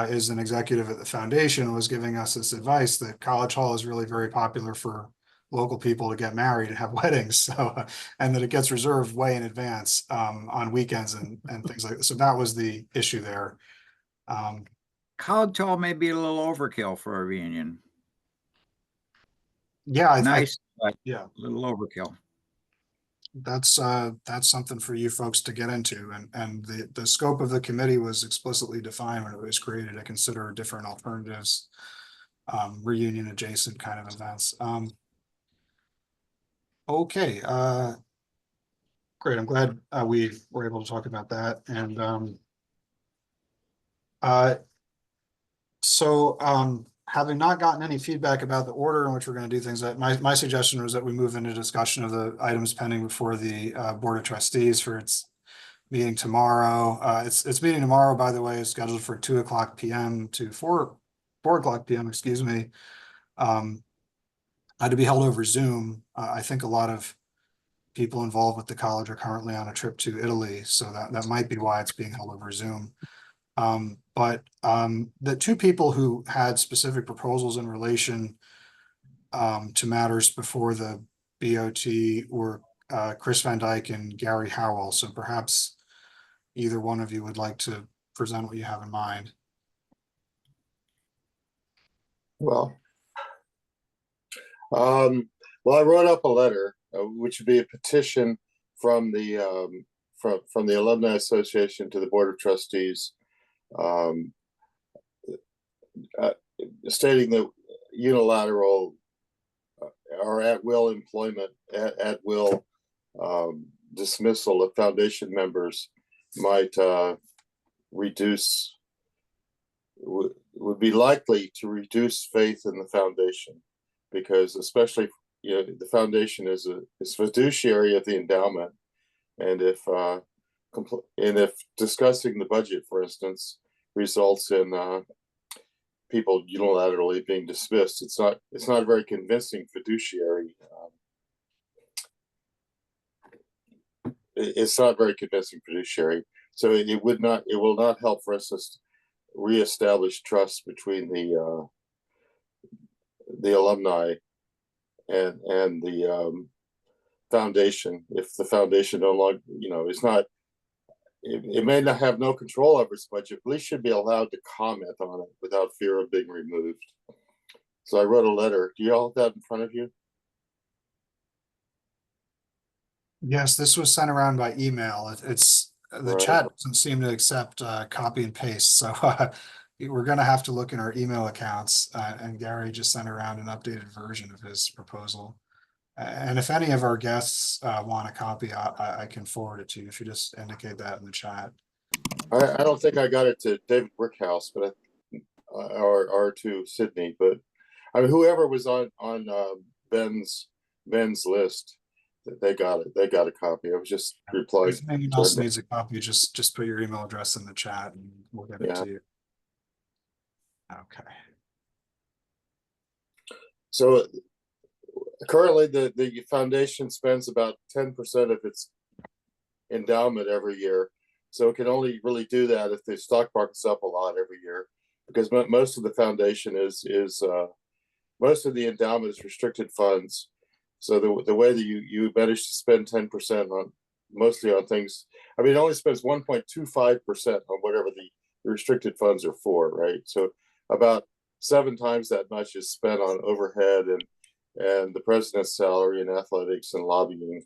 is an executive at the foundation, was giving us this advice that College Hall is really very popular for local people to get married and have weddings. So, and that it gets reserved way in advance on weekends and things like that. So that was the issue there. College Hall may be a little overkill for a reunion. Yeah, nice, but yeah, a little overkill. That's something for you folks to get into, and the scope of the committee was explicitly defined when it was created to consider different alternatives, reunion adjacent kind of events. Okay, great. I'm glad we were able to talk about that. And having not gotten any feedback about the order in which we're going to do things, my suggestion was that we move into discussion of the items pending before the Board of Trustees for its meeting tomorrow. Its meeting tomorrow, by the way, is scheduled for 2:00 p.m. to 4:00 p.m. Excuse me. To be held over Zoom. I think a lot of people involved with the college are currently on a trip to Italy, so that might be why it's being held over Zoom. But the two people who had specific proposals in relation to matters before the BOT were Chris Van Dyke and Gary Howell. So perhaps either one of you would like to present what you have in mind. Well, Well, I wrote up a letter, which would be a petition from the from the Alumni Association to the Board of Trustees, um, stating that unilateral or at will employment, at will dismissal of foundation members might reduce, would be likely to reduce faith in the foundation, because especially the foundation is fiduciary of the endowment, and if discussing the budget, for instance, results in people unilaterally being dismissed, it's not a very convincing fiduciary. It's not very convincing fiduciary. So it will not help, for instance, reestablish trust between the alumni and the foundation. If the foundation no longer, is not, it may not have no control over its budget, at least should be allowed to comment on it without fear of being removed. So I wrote a letter. Do you all have that in front of you? Yes, this was sent around by email. It's the Right. chat doesn't seem to accept copy and paste, so we're going to have to look in our email accounts. And Gary just sent around an updated version of his proposal. And if any of our guests want a copy, I can forward it to you if you just indicate that in the chat. I don't think I got it to David Brickhouse, but or to Sydney, but I mean, whoever was on Ben's list, they got it. They got a copy. I was just replying. If anyone else needs a copy, just put your email address in the chat and we'll get it to you. Okay. So currently the foundation spends about 10% of its endowment every year. So it can only really do that if the stock market's up a lot every year, because most of the foundation is most of the endowment is restricted funds. So the way that you manage to spend 10% on mostly on things, I mean, it only spends 1.25% on whatever the restricted funds are for, right? So about 7 times that much is spent on overhead and the president's salary and athletics and lobbying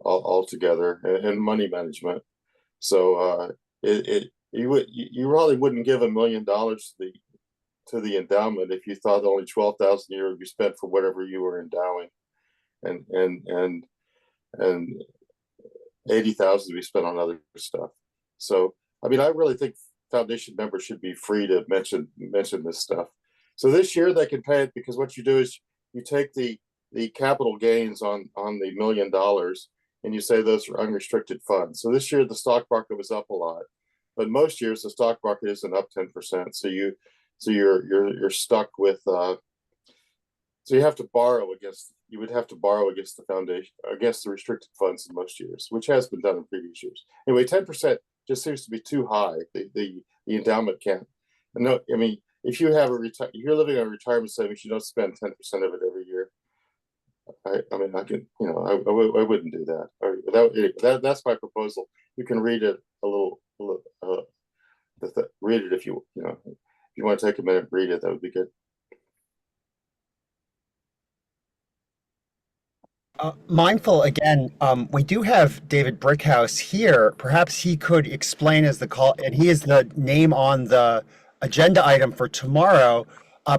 all together, and money management. So you probably wouldn't give $1 million to the endowment if you thought only 12,000 a year would be spent for whatever you were endowing, and 80,000 to be spent on other stuff. So I mean, I really think foundation members should be free to mention this stuff. So this year they can pay it, because what you do is you take the capital gains on the $1 million and you say those are unrestricted funds. So this year the stock market was up a lot, but most years the stock market isn't up 10%. So you're stuck with so you have to borrow against, you would have to borrow against the foundation, against the restricted funds in most years, which has been done in previous years. Anyway, 10% just seems to be too high. The endowment can't. No, I mean, if you have you're living on retirement savings, you don't spend 10% of it every year. I mean, I can, I wouldn't do that. That's my proposal. You can read it a little, read it if you want to take a minute, read it. That would be good. Mindful again, we do have David Brickhouse here. Perhaps he could explain as the call, and he is the name on the agenda item for tomorrow.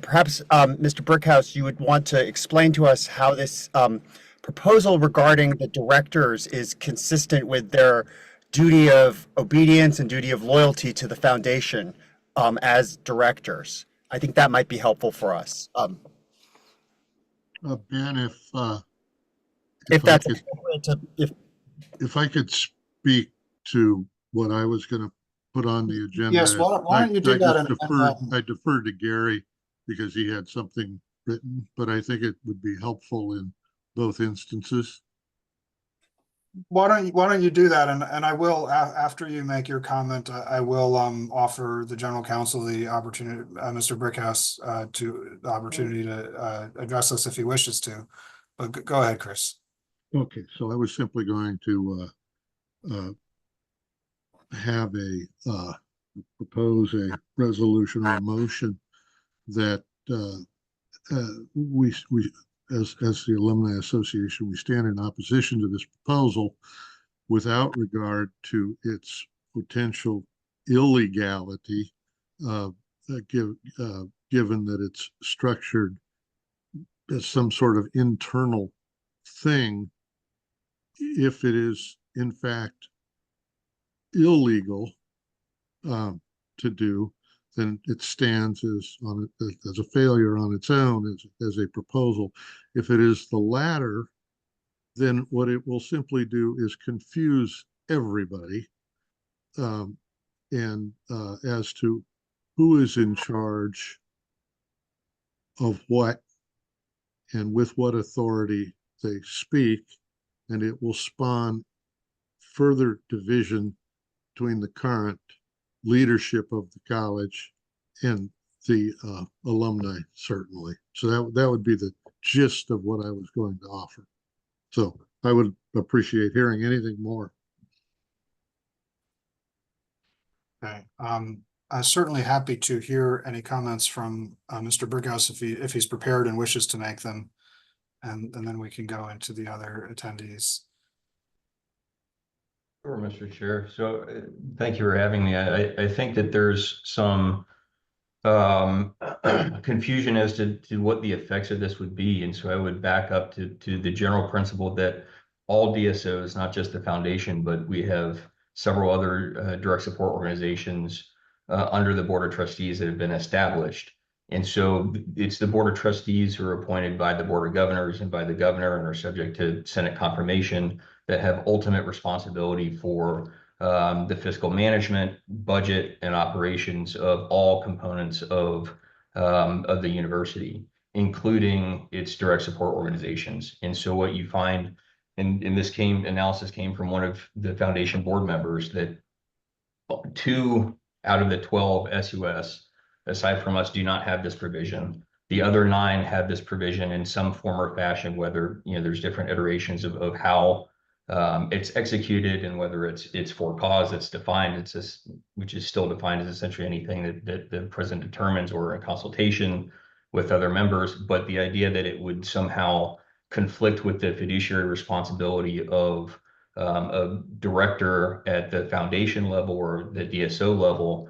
Perhaps, Mr. Brickhouse, you would want to explain to us how this proposal regarding the directors is consistent with their duty of obedience and duty of loyalty to the foundation as directors. I think that might be helpful for us. Ben, if that's I could, if I could speak to what I was going to put on the agenda. Yes, why don't you do that? I deferred to Gary because he had something written, but I think it would be helpful in both instances. Why don't you do that? And I will, after you make your comment, I will offer the general counsel the opportunity, Mr. Brickhouse, the opportunity to address us if he wishes to. But go ahead, Chris. Okay, so I was simply going to propose a resolution or a motion that we as the Alumni Association, we stand in opposition to this proposal without regard to its potential illegality, given that it's structured as some sort of internal thing. If it is in fact illegal to do, then it stands as a failure on its own as a proposal. If it is the latter, then what it will simply do is confuse everybody and as to who is in charge of what and with what authority they speak, and it will spawn further division between the current leadership of the college and the alumni, certainly. So that would be the gist of what I was going to offer. So I would appreciate hearing anything more. Okay. I'm certainly happy to hear any comments from Mr. Brickhouse if he's prepared and wishes to make them. And then we can go into the other attendees. Sure, Mr. Chair. So thank you for having me. I think that there's some confusion as to what the effects of this would be. And so I would back up to the general principle that all DSOs, not just the foundation, but we have several other direct support organizations under the Board of Trustees that have been established. And so it's the Board of Trustees who are appointed by the Board of Governors and by the governor and are subject to Senate confirmation that have ultimate responsibility for the fiscal management, budget, and operations of all components of the university, including its direct support organizations. And so what you find, and this analysis came from one of the foundation board members, that 2 out of the 12 SUS, aside from us, do not have this provision. The other 9 have this provision in some form or fashion, whether there's different iterations of how it's executed and whether it's for cause that's defined, which is still defined as essentially anything that the president determines or in consultation with other members. But the idea that it would somehow conflict with the fiduciary responsibility of a director at the foundation level or the DSO level,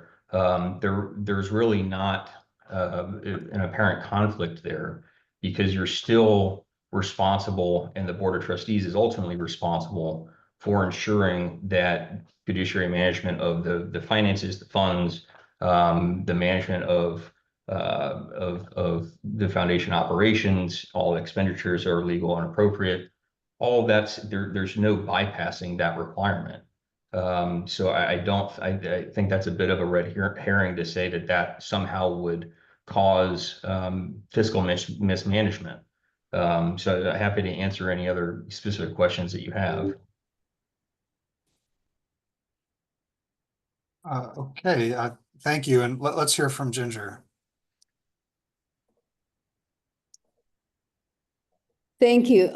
there's really not an apparent conflict there, because you're still responsible, and the Board of Trustees is ultimately responsible for ensuring that fiduciary management of the finances, the funds, the management of the foundation operations, all expenditures are legal and appropriate. All that's there's no bypassing that requirement. So I think that's a bit of a red herring to say that somehow would cause fiscal mismanagement. So happy to answer any other specific questions that you have. Okay, thank you. And let's hear from Ginger. Thank you.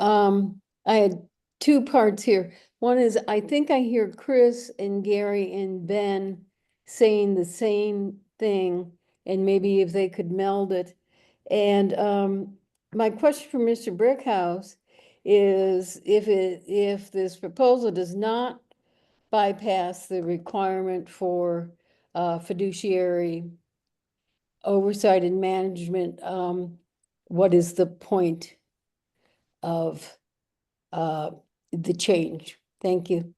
I had 2 parts here. One is, I think I hear Chris and Gary and Ben saying the same thing, and maybe if they could meld it. And my question for Mr. Brickhouse is, if this proposal does not bypass the requirement for fiduciary oversight and management, what is the point of the change? Thank you.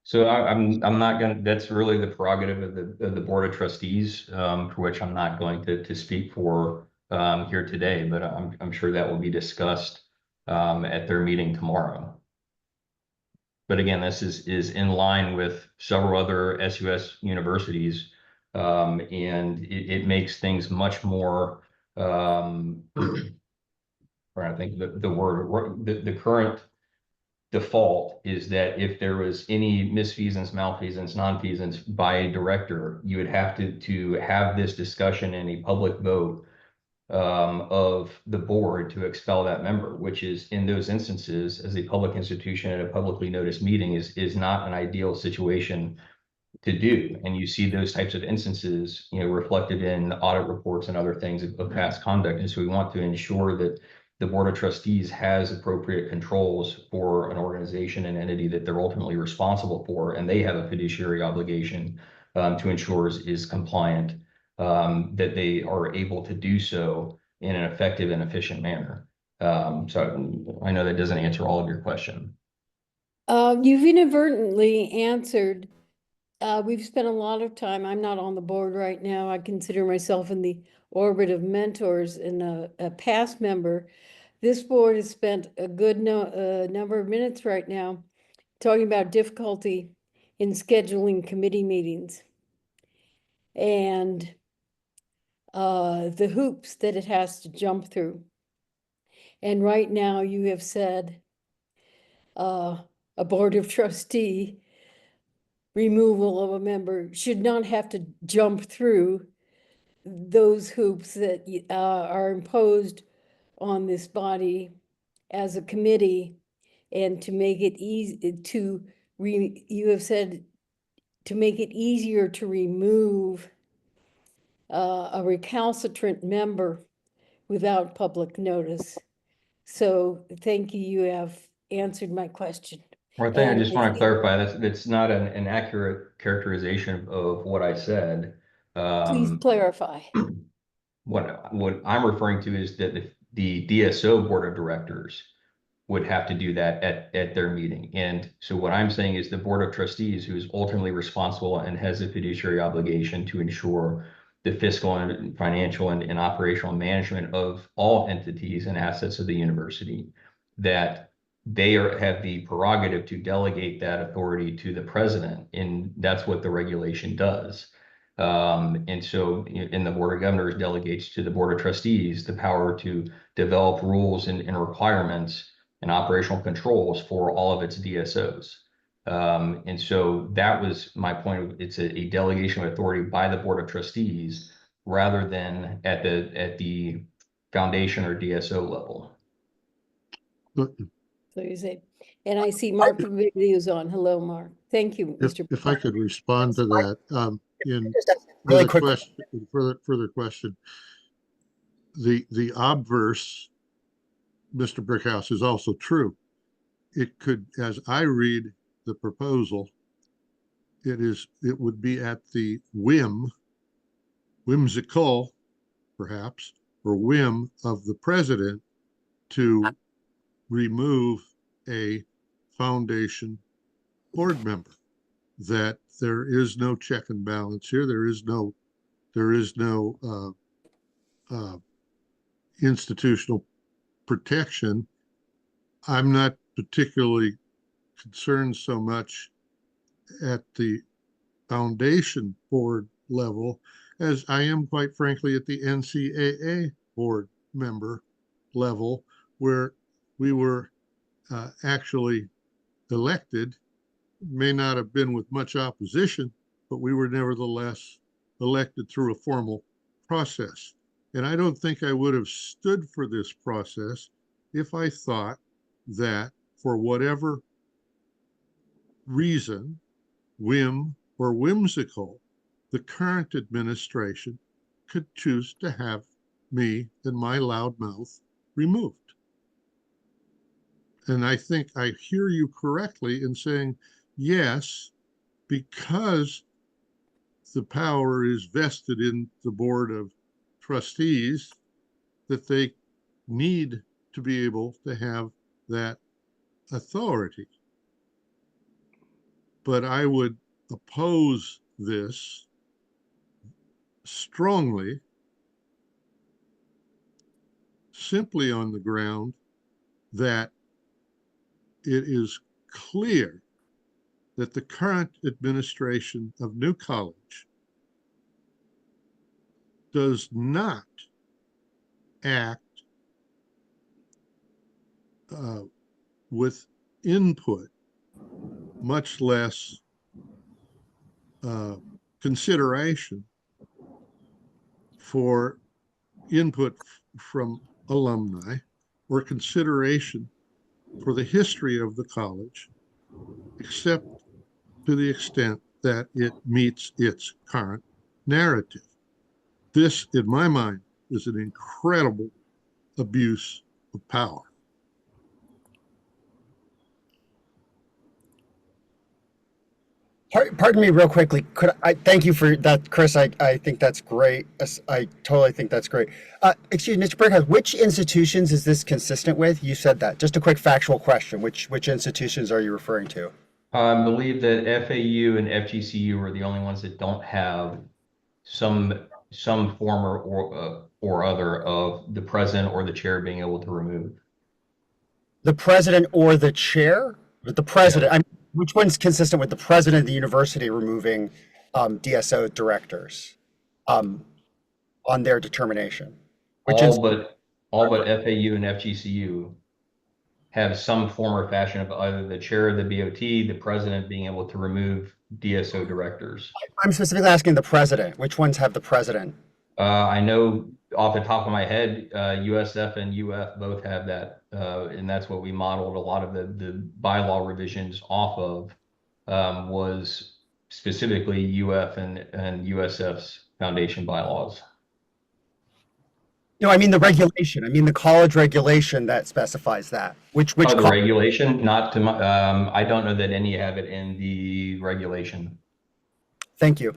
So I'm not going to, that's really the prerogative of the Board of Trustees, for which I'm not going to speak for here today, but I'm sure that will be discussed at their meeting tomorrow. But again, this is in line with several other SUS universities, and it makes things much more, trying to think the word, the current default is that if there was any misfeasance, malfeasance, nonfeasance by a director, you would have to have this discussion in a public vote of the board to expel that member, which is, in those instances, as a public institution at a publicly noticed meeting, is not an ideal situation to do. And you see those types of instances, reflected in audit reports and other things of past conduct. And so we want to ensure that the Board of Trustees has appropriate controls for an organization and entity that they're ultimately responsible for, and they have a fiduciary obligation to ensure is compliant, that they are able to do so in an effective and efficient manner. So I know that doesn't answer all of your question. You've inadvertently answered. We've spent a lot of time, I'm not on the board right now. I consider myself in the orbit of mentors and a past member. This board has spent a good number of minutes right now talking about difficulty in scheduling committee meetings and the hoops that it has to jump through. And right now you have said a board of trustee removal of a member should not have to jump through those hoops that are imposed on this body as a committee, and to make it easy you have said to make it easier to remove a recalcitrant member without public notice. So thank you, you have answered my question. One thing I And just want to clarify, that's not an accurate characterization of what I said. Please clarify. What I'm referring to is that the DSO board of directors would have to do that at their meeting. And so what I'm saying is the board of trustees, who is ultimately responsible and has a fiduciary obligation to ensure the fiscal and financial and operational management of all entities and assets of the university, that they have the prerogative to delegate that authority to the president. And that's what the regulation does. And so in the Board of Governors delegates to the Board of Trustees the power to develop rules and requirements and operational controls for all of its DSOs. And so that was my point. It's a delegation of authority by the Board of Trustees rather than at the foundation or DSO level. So you say, and I see Mark Paviglio is on. Hello, Mark. Thank you, Mr. If I could respond to that, in Really further question, the obverse, Mr. Brickhouse, is also true. It could, as I read the proposal, it would be at the whimsical, perhaps, or whim of the president to remove a foundation board member. That there is no check and balance here. There is no institutional protection. I'm not particularly concerned so much at the foundation board level as I am, quite frankly, at the NCAA board member level, where we were actually elected, may not have been with much opposition, but we were nevertheless elected through a formal process. And I don't think I would have stood for this process if I thought that for whatever reason, whim or whimsical, the current administration could choose to have me and my loud mouth removed. And I think I hear you correctly in saying, yes, because the power is vested in the Board of Trustees, that they need to be able to have that authority. But I would oppose this strongly, simply on the ground that it is clear that the current administration of New College does not act with input, much less consideration for input from alumni or consideration for the history of the college, except to the extent that it meets its current narrative. This, in my mind, is an incredible abuse of power. Pardon me real quickly. Could I thank you for that, Chris? I think that's great. I totally think that's great. Excuse me, Mr. Brickhouse, which institutions is this consistent with? You said that. Just a quick factual question. Which institutions are you referring to? I believe that FAU and FGCU are the only ones that don't have some form or other of the president or the chair being able to remove. The president or the chair? The president. Yeah. Which one's consistent with the president of the university removing DSO directors on their determination? All but FAU and FGCU have some form or fashion of either the chair of the BOT, the president being able to remove DSO directors. I'm specifically asking the president. Which ones have the president? I know off the top of my head, USF and UF both have that, and that's what we modeled a lot of the bylaw revisions off of, was specifically UF and USF's foundation bylaws. No, I mean the regulation. I mean the college regulation that specifies that. Which the regulation? Not to my, I don't know that any have it in the regulation. Thank you.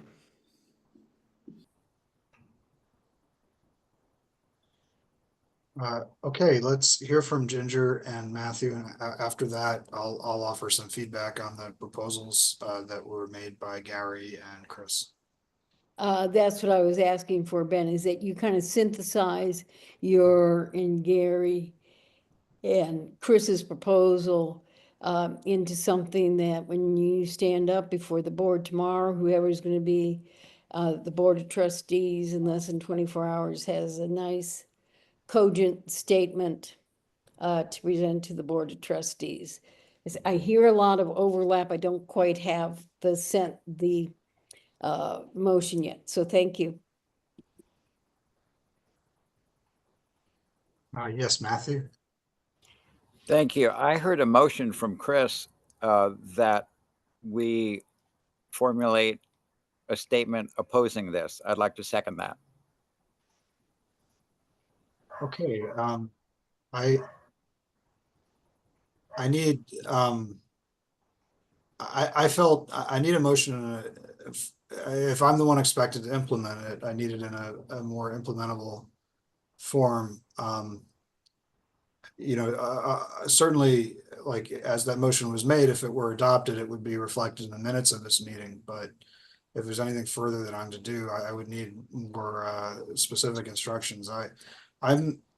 Okay, let's hear from Ginger and Matthew, and after that, I'll offer some feedback on the proposals that were made by Gary and Chris. That's what I was asking for, Ben, is that you kind of synthesize your and Gary and Chris's proposal into something that when you stand up before the board tomorrow, whoever's going to be the board of trustees in less than 24 hours has a nice cogent statement to present to the board of trustees. I hear a lot of overlap. I don't quite have the motion yet. So thank you. Yes, Matthew. Thank you. I heard a motion from Chris that we formulate a statement opposing this. I'd like to second that. Okay, I need I felt I need a motion. If I'm the one expected to implement it, I need it in a more implementable form. You know, certainly, like as that motion was made, if it were adopted, it would be reflected in the minutes of this meeting. But if there's anything further that I'm to do, I would need more specific instructions.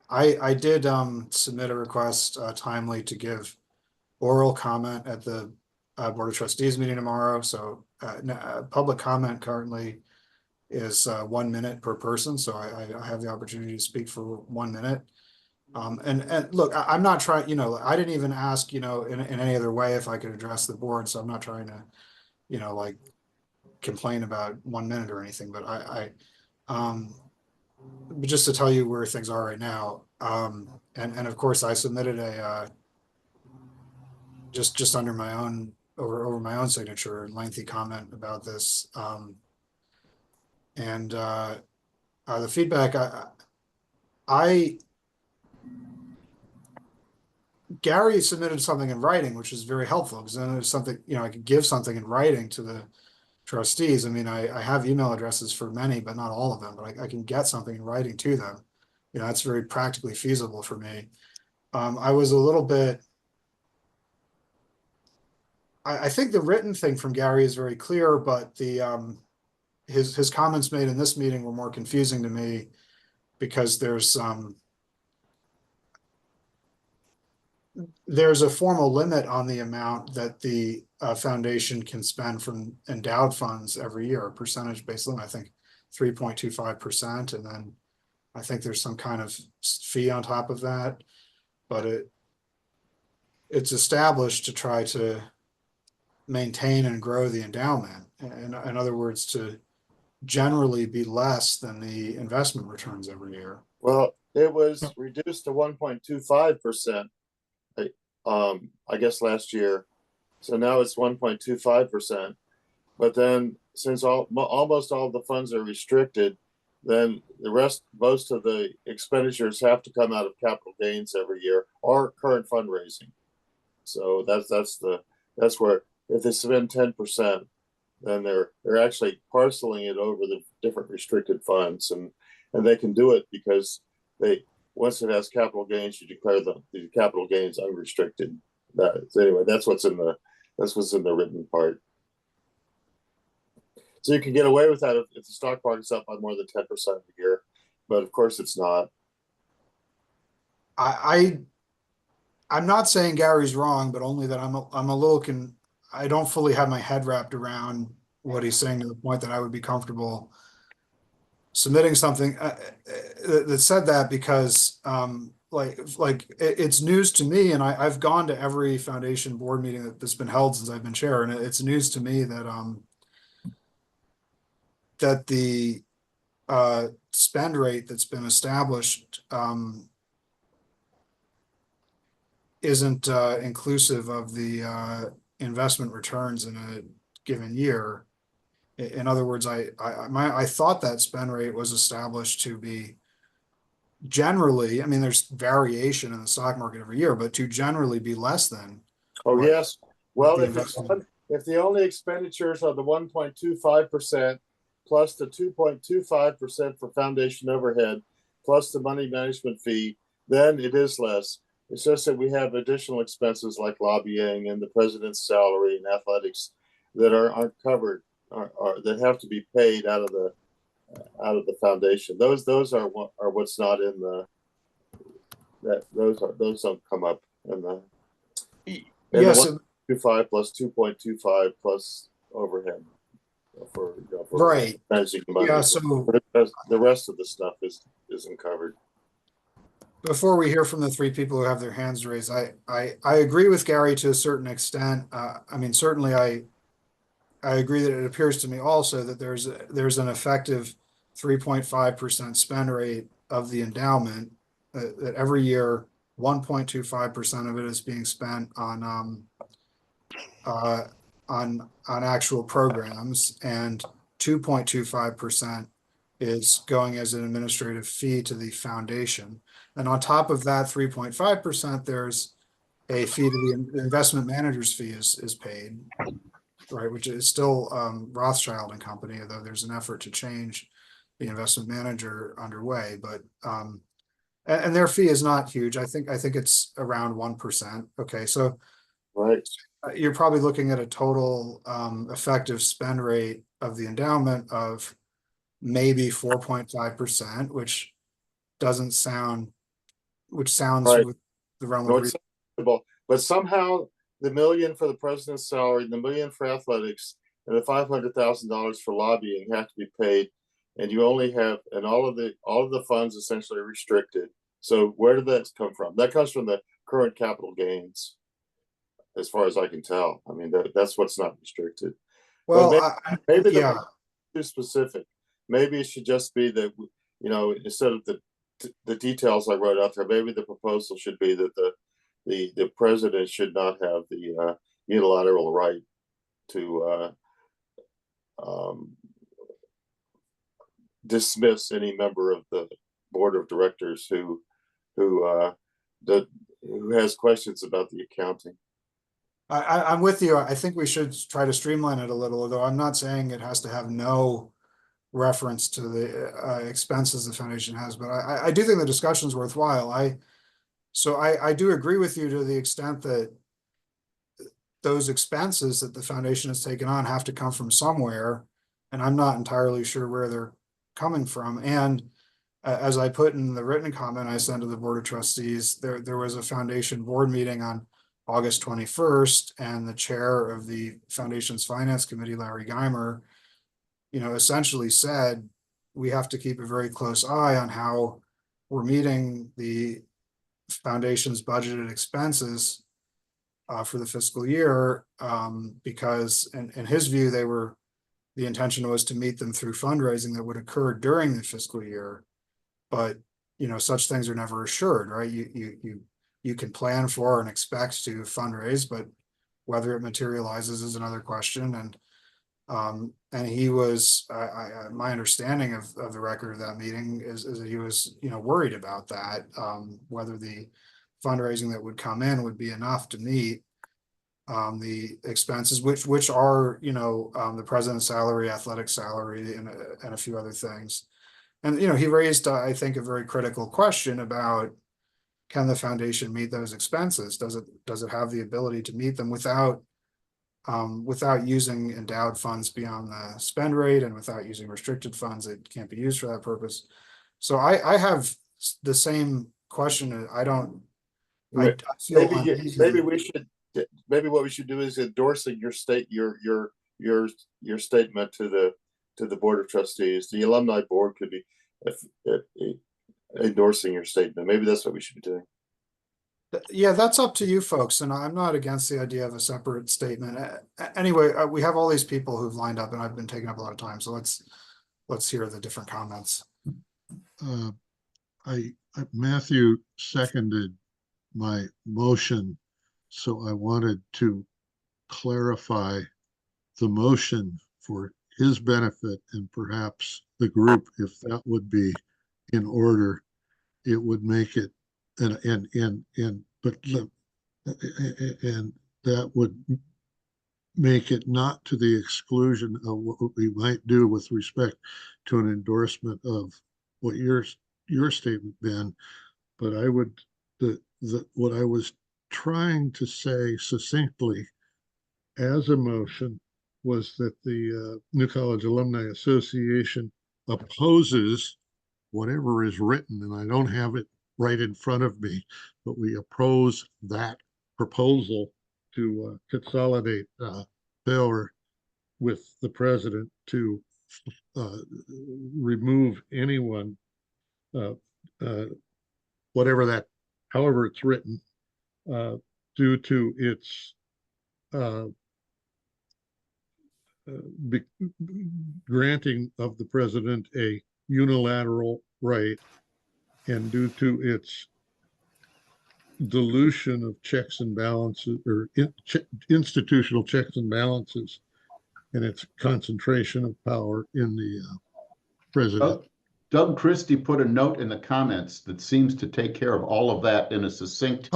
I did submit a request timely to give oral comment at the Board of Trustees meeting tomorrow. So public comment currently is 1 minute per person. So I have the opportunity to speak for 1 minute. And look, I'm not trying, you know, I didn't even ask, you know, in any other way if I could address the board. So I'm not trying to, you know, like complain about 1 minute or anything, but but just to tell you where things are right now. And of course I submitted a, just under my own, over my own signature, lengthy comment about this. And the feedback, Gary submitted something in writing, which is very helpful because then there's something, you know, I could give something in writing to the trustees. I mean, I have email addresses for many, but not all of them, but I can get something in writing to them. You know, that's very practically feasible for me. I was a little bit, I think the written thing from Gary is very clear, but the his comments made in this meeting were more confusing to me because there's a formal limit on the amount that the foundation can spend from endowed funds every year, a percentage-based limit, I think 3.25%. And then I think there's some kind of fee on top of that, but it's established to try to maintain and grow the endowment. And in other words, to generally be less than the investment returns every year. Well, it was reduced to 1.25%. I guess last year. So now it's 1.25%. But then since almost all the funds are restricted, then the rest, most of the expenditures have to come out of capital gains every year or current fundraising. So that's where if they spend 10%, then they're actually parceling it over the different restricted funds, and they can do it because once it has capital gains, you declare the capital gains unrestricted. Anyway, that's what's in the written part. So you can get away with that if the stock market's up by more than 10% a year, but of course it's not. I'm not saying Gary's wrong, but only that I'm a little I don't fully have my head wrapped around what he's saying to the point that I would be comfortable submitting something that said that, because it's news to me, and I've gone to every foundation board meeting that's been held since I've been chair, and it's news to me that that the spend rate that's been established isn't inclusive of the investment returns in a given year. In other words, I thought that spend rate was established to be generally, I mean, there's variation in the stock market every year, but to generally be less than. Oh, yes. Well, if the only expenditures are the 1.25% plus the 2.25% for foundation overhead, plus the money management fee, then it is less. It's just that we have additional expenses like lobbying and the president's salary and athletics that aren't covered, or that have to be paid out of the foundation. Those are what's not in those don't come up in the yes, 1.25 plus 2.25 plus overhead for right. managing the money. Yeah, so the rest of the stuff isn't covered. Before we hear from the three people who have their hands raised, I agree with Gary to a certain extent. I mean, certainly I agree that it appears to me also that there's an effective 3.5% spend rate of the endowment, that every year 1.25% of it is being spent on actual programs, and 2.25% is going as an administrative fee to the foundation. And on top of that 3.5%, there's a fee to the investment manager's fee is paid, right, which is still Rothschild and Company, although there's an effort to change the investment manager underway. But and their fee is not huge. I think it's around 1%. Okay, so right, you're probably looking at a total effective spend rate of the endowment of maybe 4.5%, which sounds right. with the realm of reasonable. But somehow the $1 million for the president's salary, the $1 million for athletics, and the $500,000 for lobbying have to be paid, and you only have, and all of the funds essentially restricted. So where did that come from? That comes from the current capital gains, as far as I can tell. I mean, that's what's not restricted. Well, maybe yeah, too specific. Maybe it should just be that, instead of the details I wrote out there, maybe the proposal should be that the president should not have the unilateral right to dismiss any member of the board of directors who has questions about the accounting. I'm with you. I think we should try to streamline it a little, although I'm not saying it has to have no reference to the expenses the foundation has, but I do think the discussion is worthwhile. I do agree with you to the extent that those expenses that the foundation has taken on have to come from somewhere, and I'm not entirely sure where they're coming from. And as I put in the written comment I sent to the Board of Trustees, there was a foundation board meeting on August 21st, and the chair of the foundation's finance committee, Larry Geimer, essentially said, we have to keep a very close eye on how we're meeting the foundation's budgeted expenses for the fiscal year, because in his view, the intention was to meet them through fundraising that would occur during the fiscal year. But, such things are never assured, right? You can plan for and expect to fundraise, but whether it materializes is another question. And And he was, my understanding of the record of that meeting is that he was, worried about that, whether the fundraising that would come in would be enough to meet the expenses, which are, the president's salary, athletic salary, and a few other things. And, he raised, I think, a very critical question about, can the foundation meet those expenses? Does it have the ability to meet them without using endowed funds beyond the spend rate, and without using restricted funds that can't be used for that purpose? So I have the same question. I feel uneasy. Maybe what we should do is endorsing your statement to the Board of Trustees. The alumni board could be endorsing your statement. Maybe that's what we should be doing. Yeah, that's up to you folks, and I'm not against the idea of a separate statement. Anyway, we have all these people who've lined up, and I've been taking up a lot of time, so let's hear the different comments. Matthew seconded my motion, so I wanted to clarify the motion for his benefit and perhaps the group, if that would be in order. It would make it and that would make it not to the exclusion of what we might do with respect to an endorsement of what your statement, Ben. But I would what I was trying to say succinctly as a motion was that the New College Alumni Association opposes whatever is written, and I don't have it right in front of me, but we oppose that proposal to consolidate power with the president to remove anyone, whatever that, however it's written, due to its granting of the president a unilateral right, and due to its dilution of checks and balances, or institutional checks and balances, and its concentration of power in the president. Doug Christie put a note in the comments that seems to take care of all of that in a succinct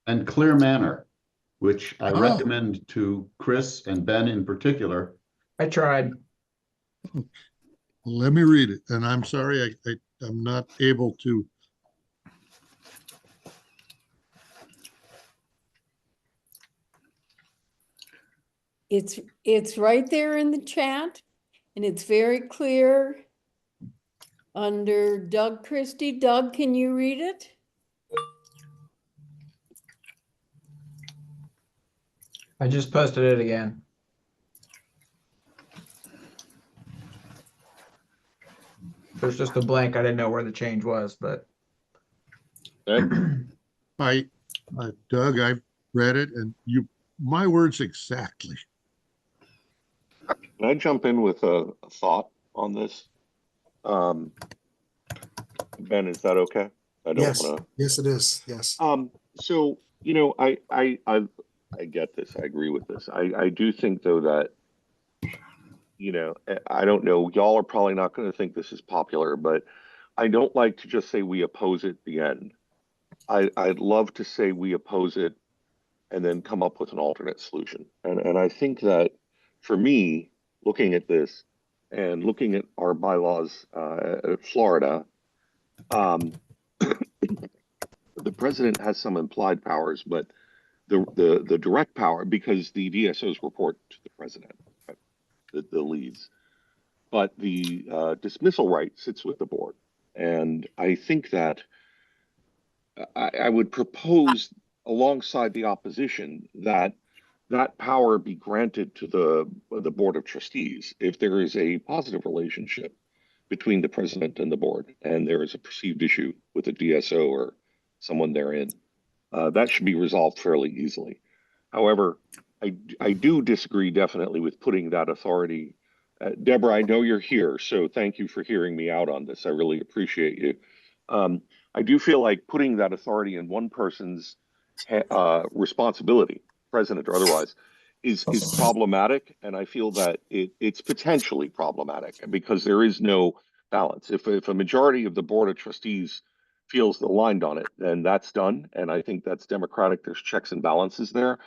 and clear manner, which I recommend to Chris and Ben in particular. I tried. Let me read it, and I'm sorry I'm not able to. It's right there in the chat, and it's very clear under Doug Christie. Doug, can you read it? I just posted it again. There's just a blank. I didn't know where the change was, but. Doug, I've read it, and my words exactly. Can I jump in with a thought on this? Ben, is that okay? I don't want to. Yes, it is. Yes. So, I get this. I agree with this. I do think, though, that, I don't know, y'all are probably not going to think this is popular, but I don't like to just say we oppose it at the end. I'd love to say we oppose it and then come up with an alternate solution. And I think that for me, looking at this and looking at our bylaws at Florida, the president has some implied powers, but the direct power, because the DSOs report to the president, the leads, but the dismissal right sits with the board. And I think that I would propose alongside the opposition that power be granted to the Board of Trustees if there is a positive relationship between the president and the board, and there is a perceived issue with a DSO or someone therein. That should be resolved fairly easily. However, I do disagree definitely with putting that authority. Deborah, I know you're here, so thank you for hearing me out on this. I really appreciate you. I do feel like putting that authority in one person's responsibility, president or otherwise, is problematic, and I feel that it's potentially problematic because there is no balance. If a majority of the Board of Trustees feels aligned on it, then that's done, and I think that's democratic. There's checks and balances there.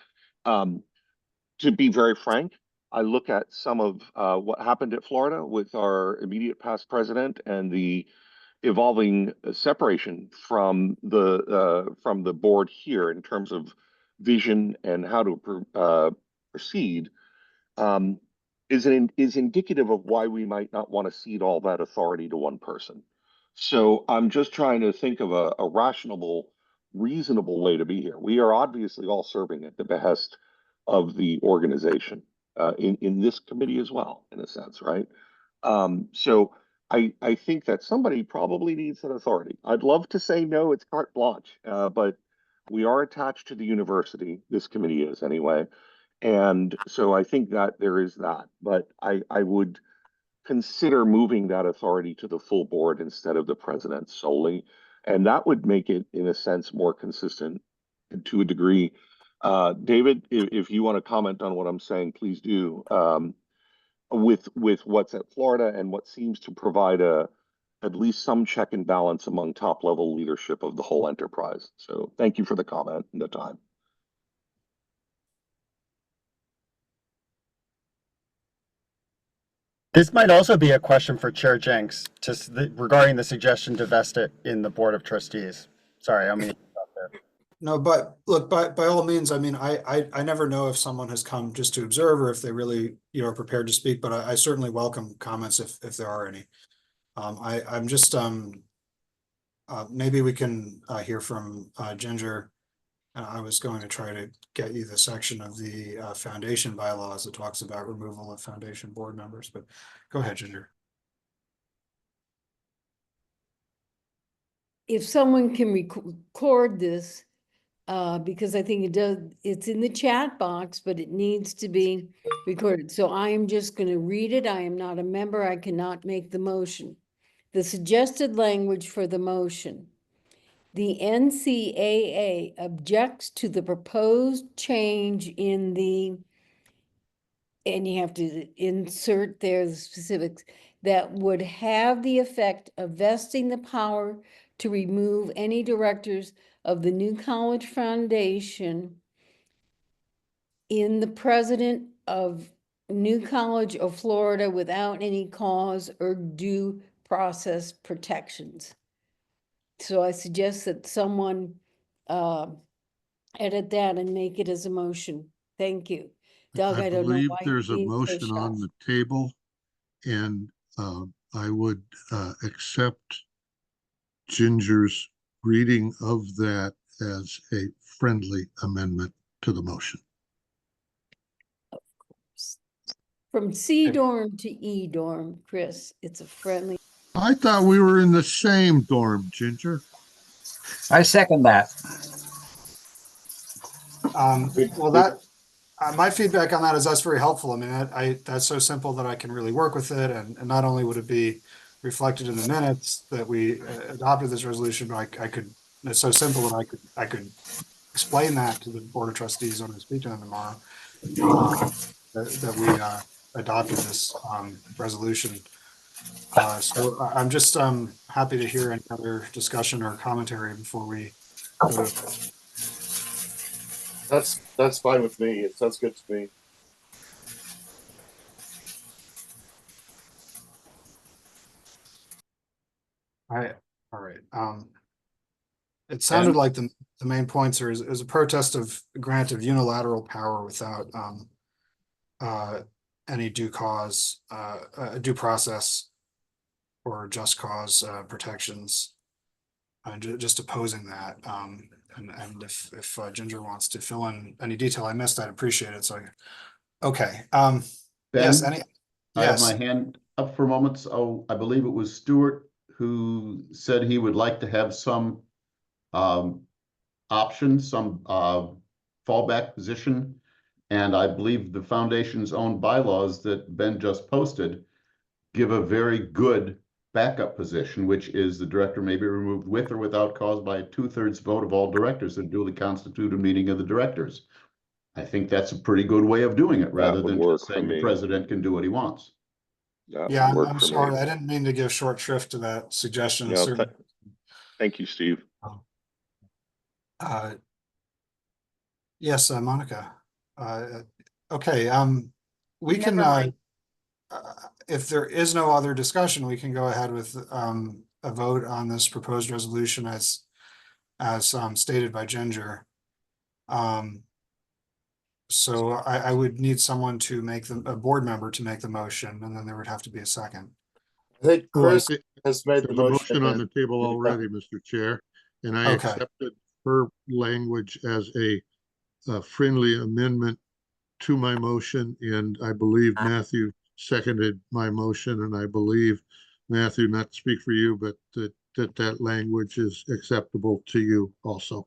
To be very frank, I look at some of what happened at Florida with our immediate past president and the evolving separation from the board here in terms of vision and how to proceed, is indicative of why we might not want to cede all that authority to one person. So I'm just trying to think of a rational, reasonable way to be here. We are obviously all serving at the behest of the organization in this committee as well, in a sense, right? So I think that somebody probably needs that authority. I'd love to say no, it's carte blanche, but we are attached to the university. This committee is anyway. And so I think that there is that, but I would consider moving that authority to the full board instead of the president solely. And that would make it, in a sense, more consistent to a degree. David, if you want to comment on what I'm saying, please do. With what's at Florida and what seems to provide at least some check and balance among top level leadership of the whole enterprise. So thank you for the comment and the time. This might also be a question for Chair Jenks, regarding the suggestion to vest it in the Board of Trustees. Sorry, I mean. No, but look, by all means, I mean, I never know if someone has come just to observe or if they really, are prepared to speak, but I certainly welcome comments if there are any. I'm just, maybe we can hear from Ginger. I was going to try to get you the section of the foundation bylaws that talks about removal of foundation board members, but go ahead, Ginger. If someone can record this, because I think it's in the chat box, but it needs to be recorded. So I am just going to read it. I am not a member. I cannot make the motion. The suggested language for the motion. The NCAA objects to the proposed change in the, and you have to insert there the specifics, that would have the effect of vesting the power to remove any directors of the New College Foundation in the president of New College of Florida without any cause or due process protections. So I suggest that someone edit that and make it as a motion. Thank you. Doug, I don't know believe why there's a you're being so motion on the table, and I would accept Ginger's reading of that as a friendly amendment to the motion. Of course. From C dorm to E dorm, Chris, it's a friendly. I thought we were in the same dorm, Ginger. I second that. Well, that my feedback on that is that's very helpful. I mean, that's so simple that I can really work with it, and not only would it be reflected in the minutes that we adopted this resolution, but I could. It's so simple that I could explain that to the Board of Trustees when I speak to them tomorrow. That we adopted this resolution. So I'm just happy to hear any other discussion or commentary before we go to. That's fine with me. It sounds good to me. All right. It sounded like the main points are is a protest of grant of unilateral power without any due cause, due process or just cause protections. Just opposing that. And if Ginger wants to fill in any detail I missed, I'd appreciate it. So, okay. Ben, Yes. I have Yes. my hand up for a moment. So I believe it was Stuart who said he would like to have some options, some fallback position. And I believe the foundation's own bylaws that Ben just posted give a very good backup position, which is the director may be removed with or without cause by a 2/3 vote of all directors at a duly constituted meeting of the directors. I think that's a pretty good way of doing it, rather would than work just for saying the me. president can do what he wants. That Yeah, would work I'm for sorry. me. I didn't mean to give short shrift to that suggestion. No, thank you, Steve. Yes, Monica. Okay, we can, Never mind. if there is no other discussion, we can go ahead with a vote on this proposed resolution as stated by Ginger. So I would need someone to make a board member to make the motion, and then there would have to be a second. I think Well, Chris has made the there's a motion on motion. the table already, Mr. Chair, and I Okay. accepted her language as a friendly amendment to my motion, and I believe Matthew seconded my motion, and I believe, Matthew, not to speak for you, but that language is acceptable to you also.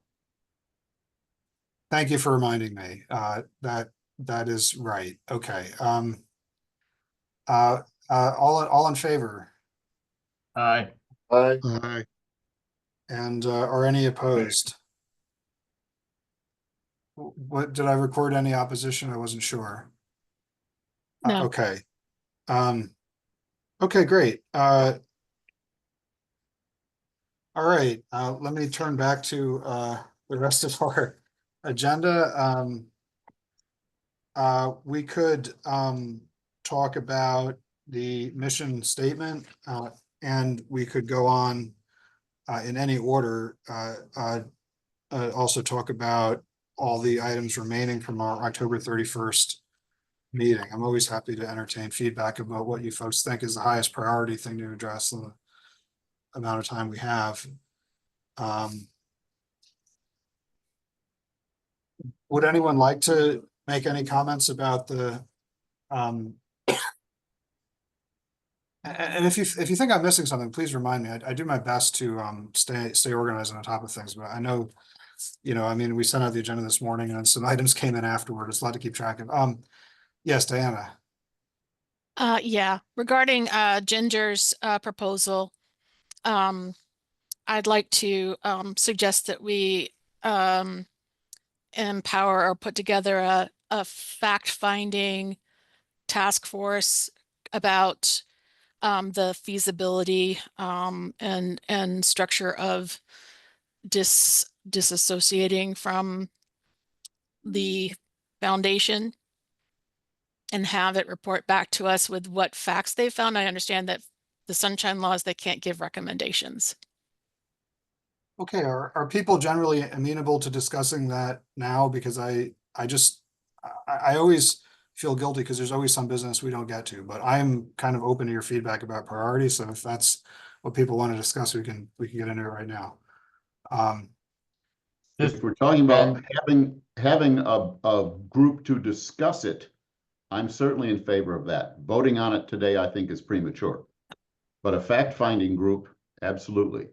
Thank you for reminding me. That is right. Okay. All in favor? Aye. Aye. Aye. And are any opposed? What, did I record any opposition? I wasn't sure. No. Okay. Okay, great. All right, let me turn back to the rest of our agenda. We could talk about the mission statement, and we could go on in any order. Also talk about all the items remaining from our October 31st meeting. I'm always happy to entertain feedback about what you folks think is the highest priority thing to address in the amount of time we have. Would anyone like to make any comments about the and if you think I'm missing something, please remind me. I do my best to stay organized and on top of things, but I know, I mean, we sent out the agenda this morning and some items came in afterward. It's a lot to keep track of. Yes, Diana. Yeah, regarding Ginger's proposal, I'd like to suggest that we empower or put together a fact-finding task force about the feasibility and structure of disassociating from the foundation, and have it report back to us with what facts they found. I understand that the sunshine laws, they can't give recommendations. Okay, are people generally amenable to discussing that now? Because I always feel guilty because there's always some business we don't get to, but I'm kind of open to your feedback about priorities. So if that's what people want to discuss, we can get into it right now. If we're talking about having a group to discuss it, I'm certainly in favor of that. Voting on it today, I think, is premature. But a fact-finding group, absolutely.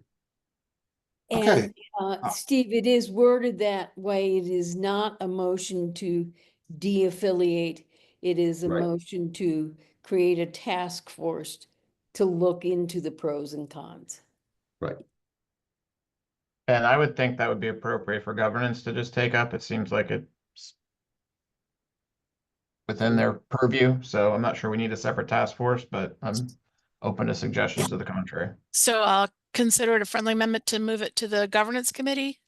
Okay. And Steve, it is worded that way. It is not a motion to de-affiliate. It is a Right. motion to create a task force to look into the pros and cons. Right. And I would think that would be appropriate for governance to just take up. It seems like it's within their purview, so I'm not sure we need a separate task force, but I'm open to suggestions to the contrary. So I'll consider it a friendly amendment to move it to the governance committee.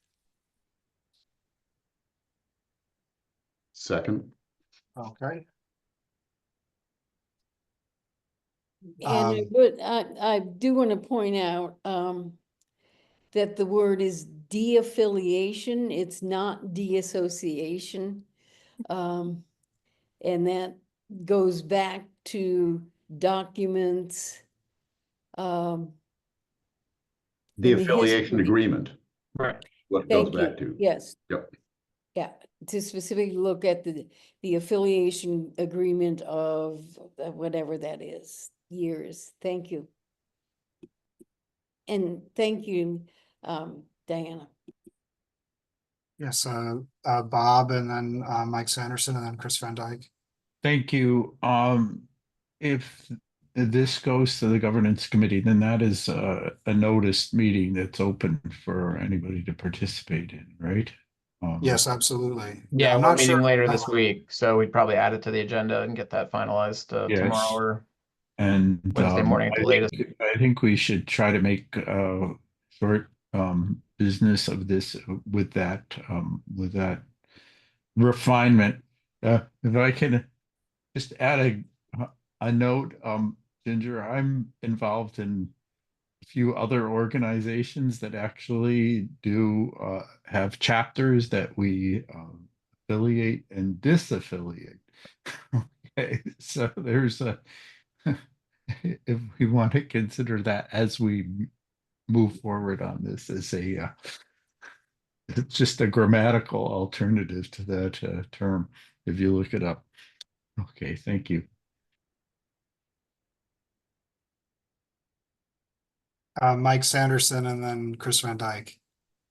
Second. Okay. And I do want to point out that the word is de-affiliation. It's not de-association. And that goes back to documents. The in the affiliation history. agreement. Right. What goes Thank back you. to. Yes. Yep. Yeah, to specifically look at the affiliation agreement of whatever that is, years. Thank you. And thank you, Diana. Yes, Bob, and then Mike Sanderson, and then Chris Van Dyke. Thank you. If this goes to the governance committee, then that is a noticed meeting that's open for anybody to participate in, right? Yes, absolutely. Yeah, I'm we're not meeting sure. later this week, so we'd probably add it to the agenda and get that finalized tomorrow Yes. or And Wednesday morning at the latest. I think we should try to make short business of this with that refinement. If I can just add a note, Ginger, I'm involved in a few other organizations that actually do have chapters that we affiliate and disaffiliate. Okay, so there's a if we want to consider that as we move forward on this as a it's just a grammatical alternative to that term if you look it up. Okay, thank you. Mike Sanderson and then Chris Van Dyke.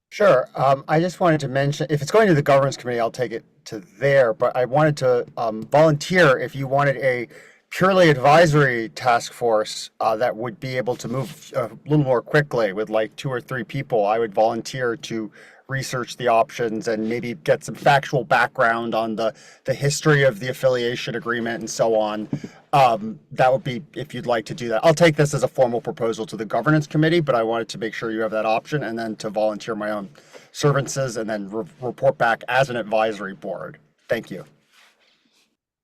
Sure. I just wanted to mention, if it's going to the governance committee, I'll take it to there, but I wanted to volunteer if you wanted a purely advisory task force that would be able to move a little more quickly with like 2 or 3 people. I would volunteer to research the options and maybe get some factual background on the history of the affiliation agreement and so on. That would be, if you'd like to do that. I'll take this as a formal proposal to the governance committee, but I wanted to make sure you have that option and then to volunteer my own services and then report back as an advisory board. Thank you.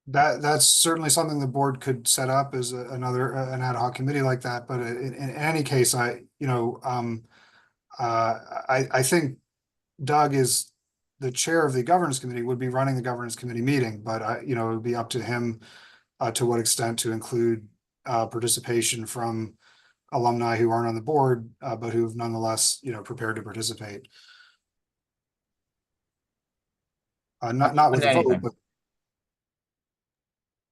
That's certainly something the board could set up as an ad hoc committee like that. But in any case, I think Doug is the chair of the governance committee, would be running the governance committee meeting, but it would be up to him to what extent to include participation from alumni who aren't on the board, but who've nonetheless, prepared to participate. Not with a vote, but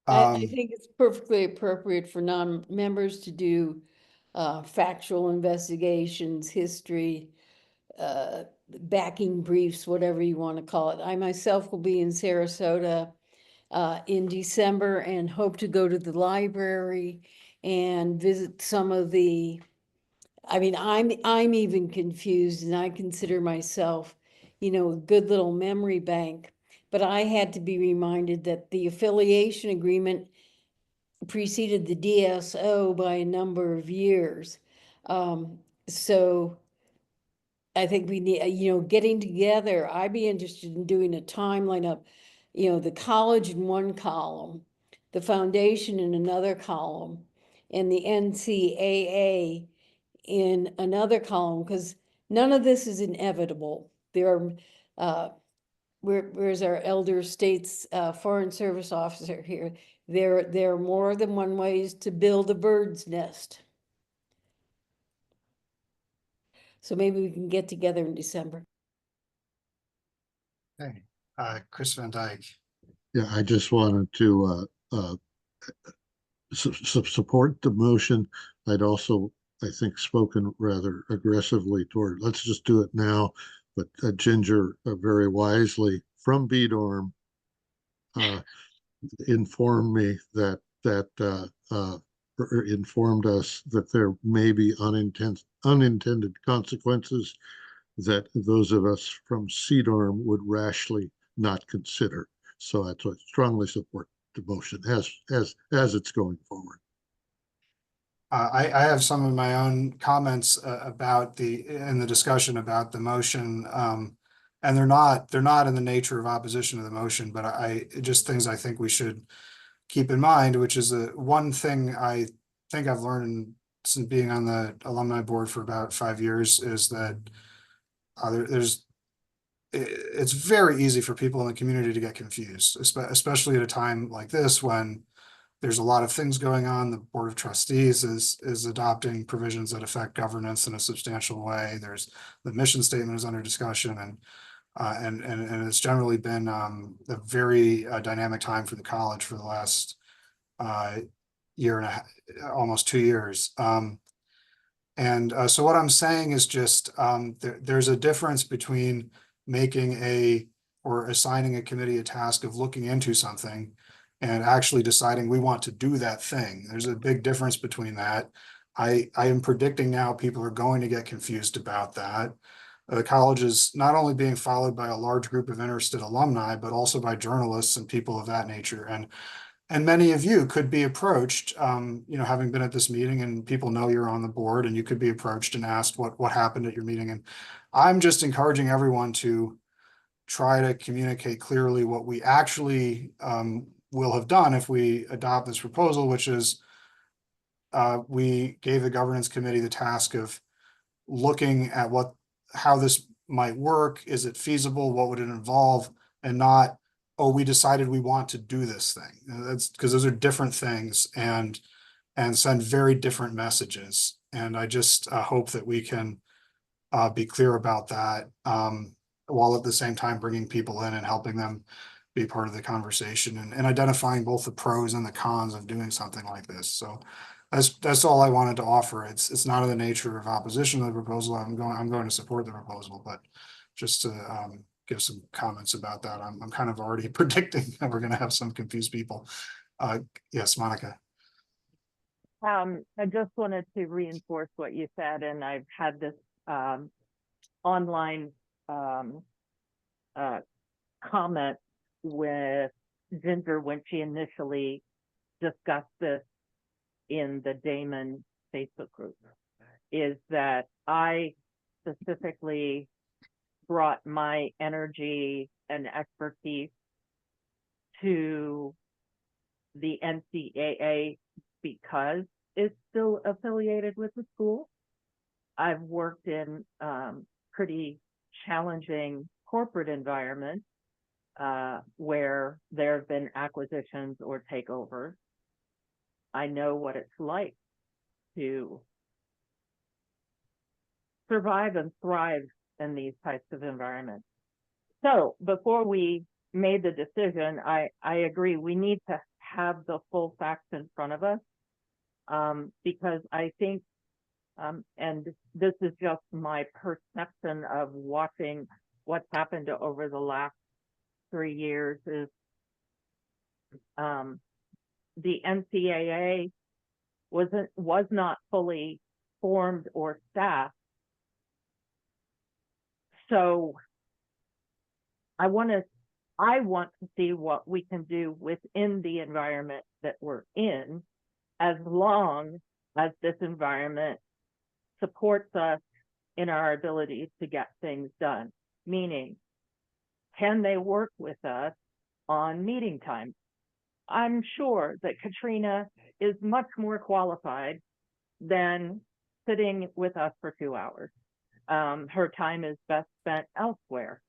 I think it's perfectly appropriate for non-members to do factual investigations, history, backing briefs, whatever you want to call it. I myself will be in Sarasota in December and hope to go to the library and visit some of the, I'm even confused, and I consider myself, a good little memory bank. But I had to be reminded that the affiliation agreement preceded the DSO by a number of years. So I think we need, getting together, I'd be interested in doing a timeline of, the college in one column, the foundation in another column, and the NCAA in another column, because none of this is inevitable. There are, where's our elder states foreign service officer here? There are more than one ways to build a bird's nest. So maybe we can get together in December. hey, Chris Van Dyke. Yeah, I just wanted to support the motion. I'd also, I think, spoken rather aggressively toward, let's just do it now. But Ginger very wisely from BDORM informed me that informed us that there may be unintended consequences that those of us from CDORM would rashly not consider. So I strongly support the motion as it's going forward. I have some of my own comments about in the discussion about the motion, and they're not in the nature of opposition to the motion, but just things I think we should keep in mind, which is one thing I think I've learned since being on the alumni board for about 5 years is that it's very easy for people in the community to get confused, especially at a time like this when there's a lot of things going on. The Board of Trustees is adopting provisions that affect governance in a substantial way. There's the mission statement is under discussion, and it's generally been a very dynamic time for the college for the last year and a half, almost 2 years. So what I'm saying is just there's a difference between making or assigning a committee a task of looking into something and actually deciding we want to do that thing. There's a big difference between that. I am predicting now people are going to get confused about that. The college is not only being followed by a large group of interested alumni, but also by journalists and people of that nature. And many of you could be approached, having been at this meeting, and people know you're on the board, and you could be approached and asked what happened at your meeting. And I'm just encouraging everyone to try to communicate clearly what we actually will have done if we adopt this proposal, which is we gave the governance committee the task of looking at how this might work. Is it feasible? What would it involve? And not, oh, we decided we want to do this thing. That's because those are different things and send very different messages. And I just hope that we can be clear about that, while at the same time bringing people in and helping them be part of the conversation and identifying both the pros and the cons of doing something like this. So that's all I wanted to offer. It's not in the nature of opposition to the proposal. I'm going to support the proposal, but just to give some comments about that. I'm kind of already predicting that we're going to have some confused people. Yes, Monica. I just wanted to reinforce what you said, and I've had this online comment with Ginger when she initially discussed this in the Damon Facebook group, is that I specifically brought my energy and expertise to the NCAA because it's still affiliated with the school. I've worked in pretty challenging corporate environments where there have been acquisitions or takeovers. I know what it's like to survive and thrive in these types of environments. So before we made the decision, I agree, we need to have the full facts in front of us, because I think, and this is just my perception of watching what's happened over the last 3 years, is the NCAA was not fully formed or staffed. So I want to see what we can do within the environment that we're in, as long as this environment supports us in our ability to get things done. Meaning, can they work with us on meeting time? I'm sure that Katrina is much more qualified than sitting with us for 2 hours. Her time is best spent elsewhere.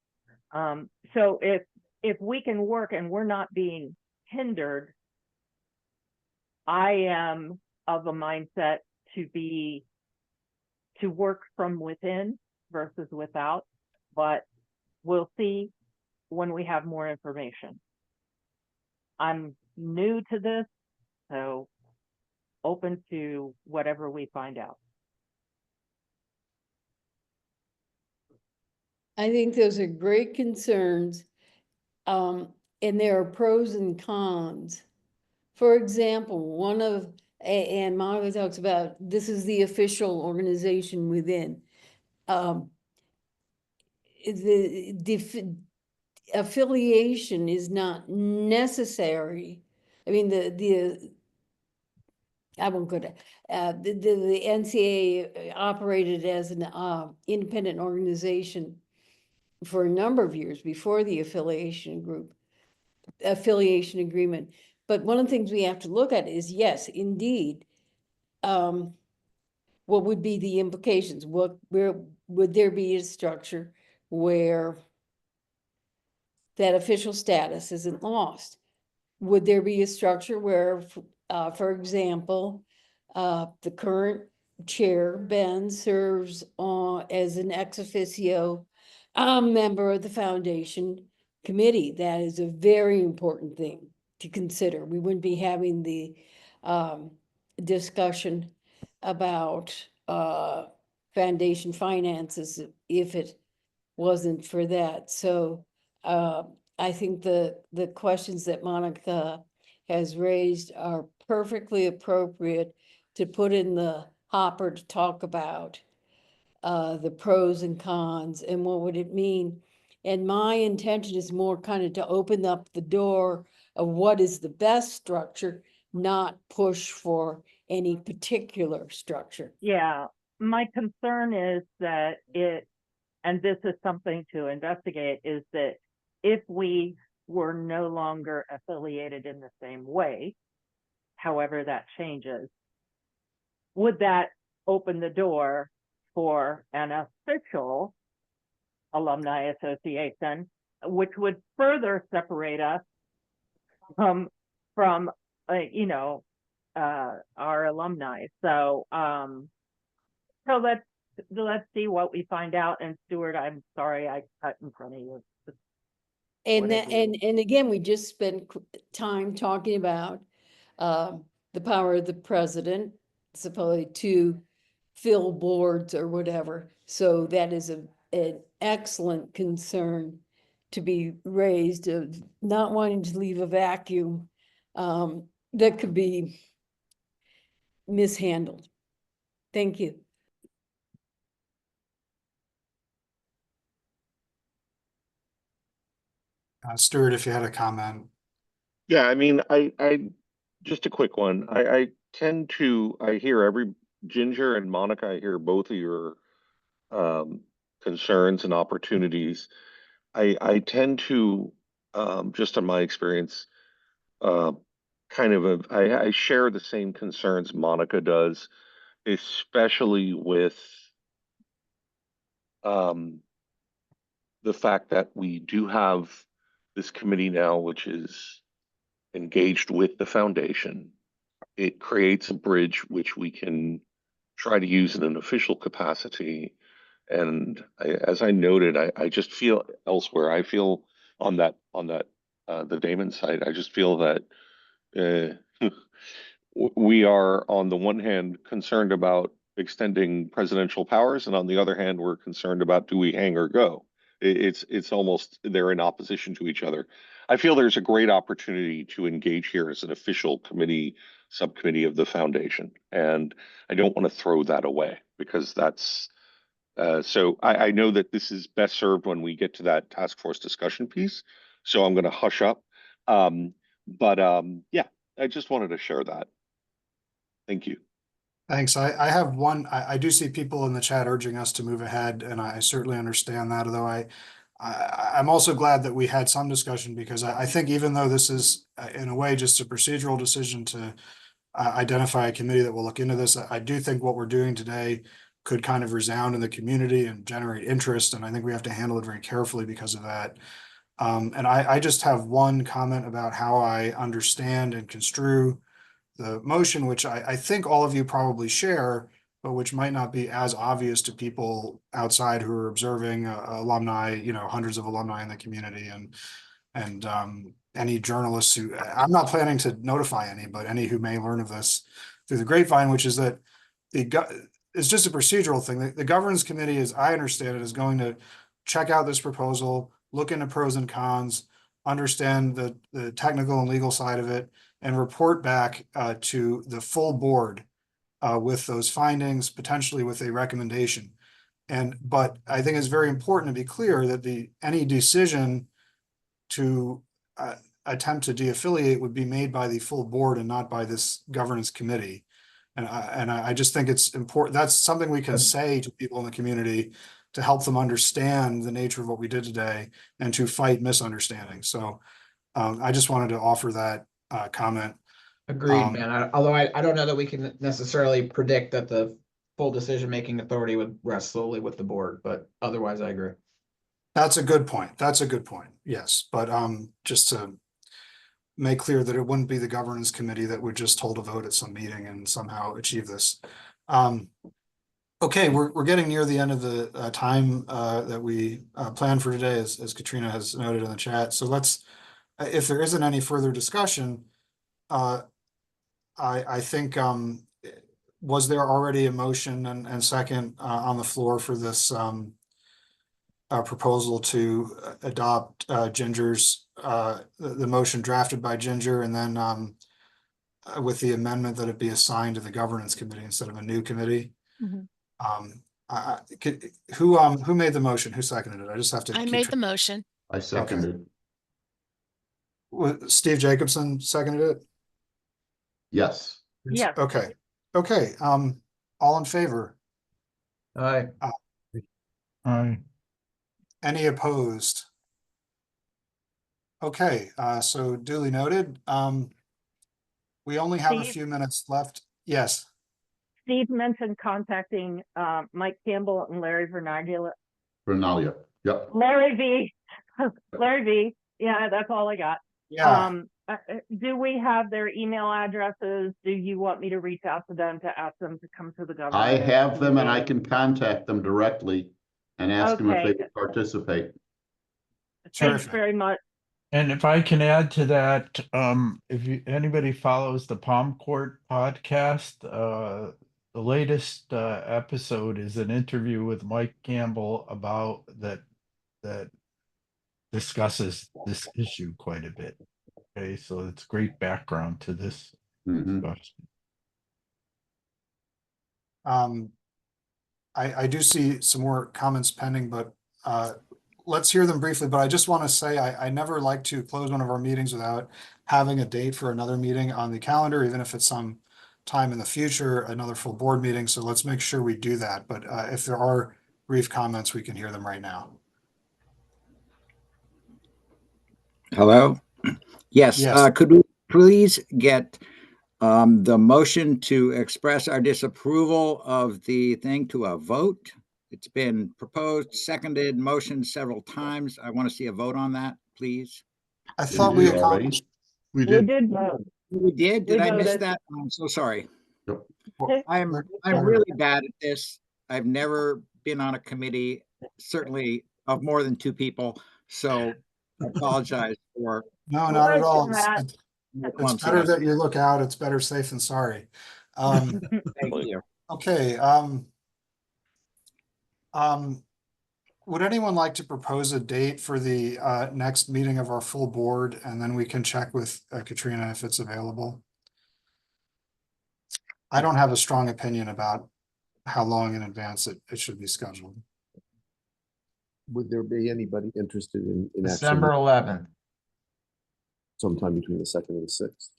So if we can work and we're not being hindered, I am of a mindset to work from within versus without, but we'll see when we have more information. I'm new to this, so open to whatever we find out. I think those are great concerns. And there are pros and cons. For example, and Monica talks about, this is the official organization within. The affiliation is not necessary. I mean, I won't go to, the NCAA operated as an independent organization for a number of years before the affiliation agreement. But one of the things we have to look at is, yes, indeed, what would be the implications? Where would there be a structure where that official status isn't lost? Would there be a structure where, for example, the current chair, Ben, serves as an ex officio member of the foundation committee? That is a very important thing to consider. We wouldn't be having the discussion about foundation finances if it wasn't for that. So I think the questions that Monica has raised are perfectly appropriate to put in the hopper to talk about the pros and cons and what would it mean. And my intention is more kind of to open up the door of what is the best structure, not push for any particular structure. Yeah, my concern is that and this is something to investigate, is that if we were no longer affiliated in the same way, however that changes, would that open the door for an official alumni association, which would further separate us from our alumni. So let's see what we find out. And Stuart, I'm sorry I cut in front of you. And again, we just spent time talking about the power of the president, supposedly to fill boards or whatever. So that is an excellent concern to be raised, of not wanting to leave a vacuum that could be mishandled. Thank you. Stuart, if you had a comment. Yeah, I mean, I just a quick one. I hear Ginger and Monica, I hear both of your concerns and opportunities. I tend to, just in my experience, I share the same concerns Monica does, especially with the fact that we do have this committee now, which is engaged with the foundation. It creates a bridge which we can try to use in an official capacity. And as I noted, I just feel elsewhere. I feel on that the Damon side, I just feel that we are on the one hand concerned about extending presidential powers, and on the other hand, we're concerned about do we hang or go. It's almost they're in opposition to each other. I feel there's a great opportunity to engage here as an official subcommittee of the foundation, and I don't want to throw that away because that's so I know that this is best served when we get to that task force discussion piece. So I'm going to hush up. Yeah, I just wanted to share that. Thank you. Thanks. I have one, I do see people in the chat urging us to move ahead, and I certainly understand that, although I'm also glad that we had some discussion, because I think even though this is in a way just a procedural decision to identify a committee that will look into this, I do think what we're doing today could kind of resound in the community and generate interest, and I think we have to handle it very carefully because of that. And I just have one comment about how I understand and construe the motion, which I think all of you probably share, but which might not be as obvious to people outside who are observing alumni, hundreds of alumni in the community, and any journalists who, I'm not planning to notify any, but any who may learn of this through the grapevine, which is that it's just a procedural thing. The governance committee, as I understand it, is going to check out this proposal, look into pros and cons, understand the technical and legal side of it, and report back to the full board with those findings, potentially with a recommendation. But I think it's very important to be clear that any decision to attempt to de-affiliate would be made by the full board and not by this governance committee. And I just think it's important. That's something we can say to people in the community to help them understand the nature of what we did today and to fight misunderstanding. So I just wanted to offer that comment. Agreed, man. Although I don't know that we can necessarily predict that the full decision-making authority would rest solely with the board, but otherwise I agree. That's a good point. Yes, but just to make clear that it wouldn't be the governance committee that would just hold a vote at some meeting and somehow achieve this. Okay, we're getting near the end of the time that we planned for today, as Katrina has noted in the chat. So let's, if there isn't any further discussion, I think, was there already a motion and second on the floor for this proposal to adopt Ginger's, the motion drafted by Ginger, and then with the amendment that it be assigned to the governance committee instead of a new committee? Mhm. Who made the motion? Who seconded it? I just have to. I keep made track. the motion. I seconded. Steve Jacobson seconded it? Yes. Yes. Okay, okay, all in favor? Aye. Aye. Any opposed? Okay, so duly noted. We only have a Steve? few minutes left. Yes, Steve mentioned contacting Mike Campbell and Larry Vernagula. Vernalia. Yep. Larry V. Larry V. Yeah, that's all I got. yeah, Do we have their email addresses? Do you want me to reach out to them to ask them to come to the government? I have them and I can contact them directly and ask them if they Okay. would participate. Thanks terrific. very much. And if I can add to that, if anybody follows the Palm Court podcast, the latest episode is an interview with Mike Campbell about that discusses this issue quite a bit. Okay, so it's great background to this discussion. I do see some more comments pending, but let's hear them briefly. But I just want to say I never like to close one of our meetings without having a date for another meeting on the calendar, even if it's some time in the future, another full board meeting. So let's make sure we do that. But if there are brief comments, we can hear them right now. Hello? Yes, Yes. could we please get the motion to express our disapproval of the thing to a vote? It's been proposed, seconded, motioned several times. I want to see a vote on that, please. I thought we did already. accomplished. We We did. did vote. We did? Did We I miss voted. that? I'm so sorry. Okay. I'm really bad at this. I've never been on a committee, certainly of more than two people. So I apologize for No, not at all. Matt. It's better clumsiness. that you look out. It's better safe than sorry. Thank you. Okay, would anyone like to propose a date for the next meeting of our full board, and then we can check with Katrina if it's available? I don't have a strong opinion about how long in advance it should be scheduled. Would there be anybody interested in December actually 11th. sometime between the 2nd and the 6th?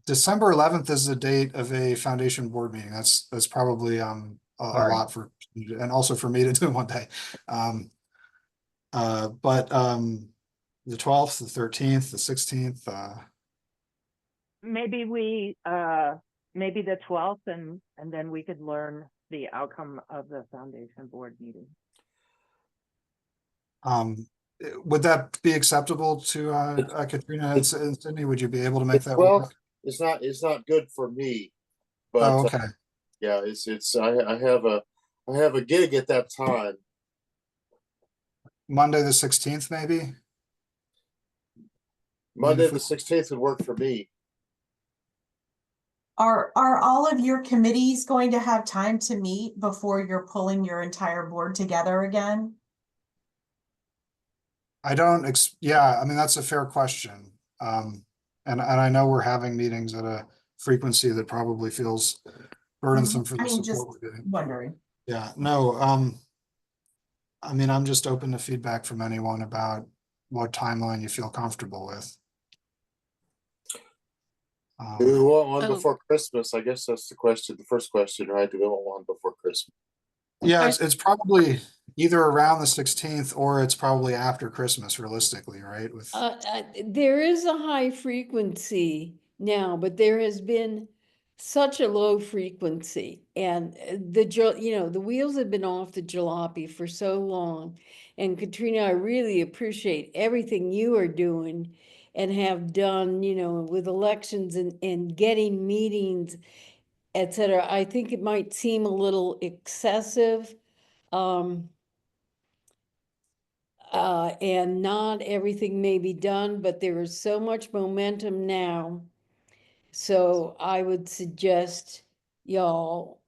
December 11th is the date of a foundation board meeting. That's probably a lot for, and also for me to do one day. But the 12th, the 13th, the 16th. Maybe maybe the 12th, and then we could learn the outcome of the foundation board meeting. Would that be acceptable to Katrina and Sydney? Would you be able to make that Well, work? it's not good for me, but Oh, okay. yeah, I have a gig at that time. Monday the 16th, maybe? Monday the 16th would work for me. Are all of your committees going to have time to meet before you're pulling your entire board together again? I don't, yeah, I mean, that's a fair question. And I know we're having meetings at a frequency that probably feels burdensome for the I mean, support just we're getting. wondering. Yeah, no, I mean, I'm just open to feedback from anyone about what timeline you feel comfortable with. Do we want one before Christmas? I guess that's the question, the first question, right? Do we want one before Christmas? Yeah, it's probably either around the 16th or it's probably after Christmas, realistically, right? With There is a high frequency now, but there has been such a low frequency, and the wheels have been off the jalopy for so long. And Katrina, I really appreciate everything you are doing and have done, with elections and getting meetings, et cetera. I think it might seem a little excessive. And not everything may be done, but there is so much momentum now. So I would suggest y'all,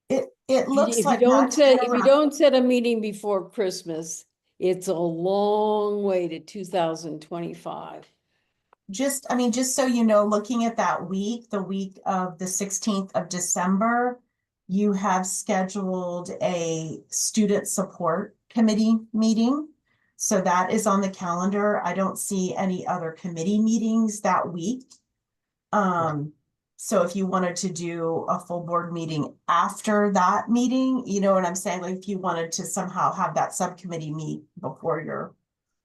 It looks if like you don't set a meeting before Christmas, it's a long way to 2025. just so you know, looking at that week, the week of the 16th of December, you have scheduled a student support committee meeting. So that is on the calendar. I don't see any other committee meetings that week. So if you wanted to do a full board meeting after that meeting, you know what I'm saying? Like if you wanted to somehow have that subcommittee meet before your.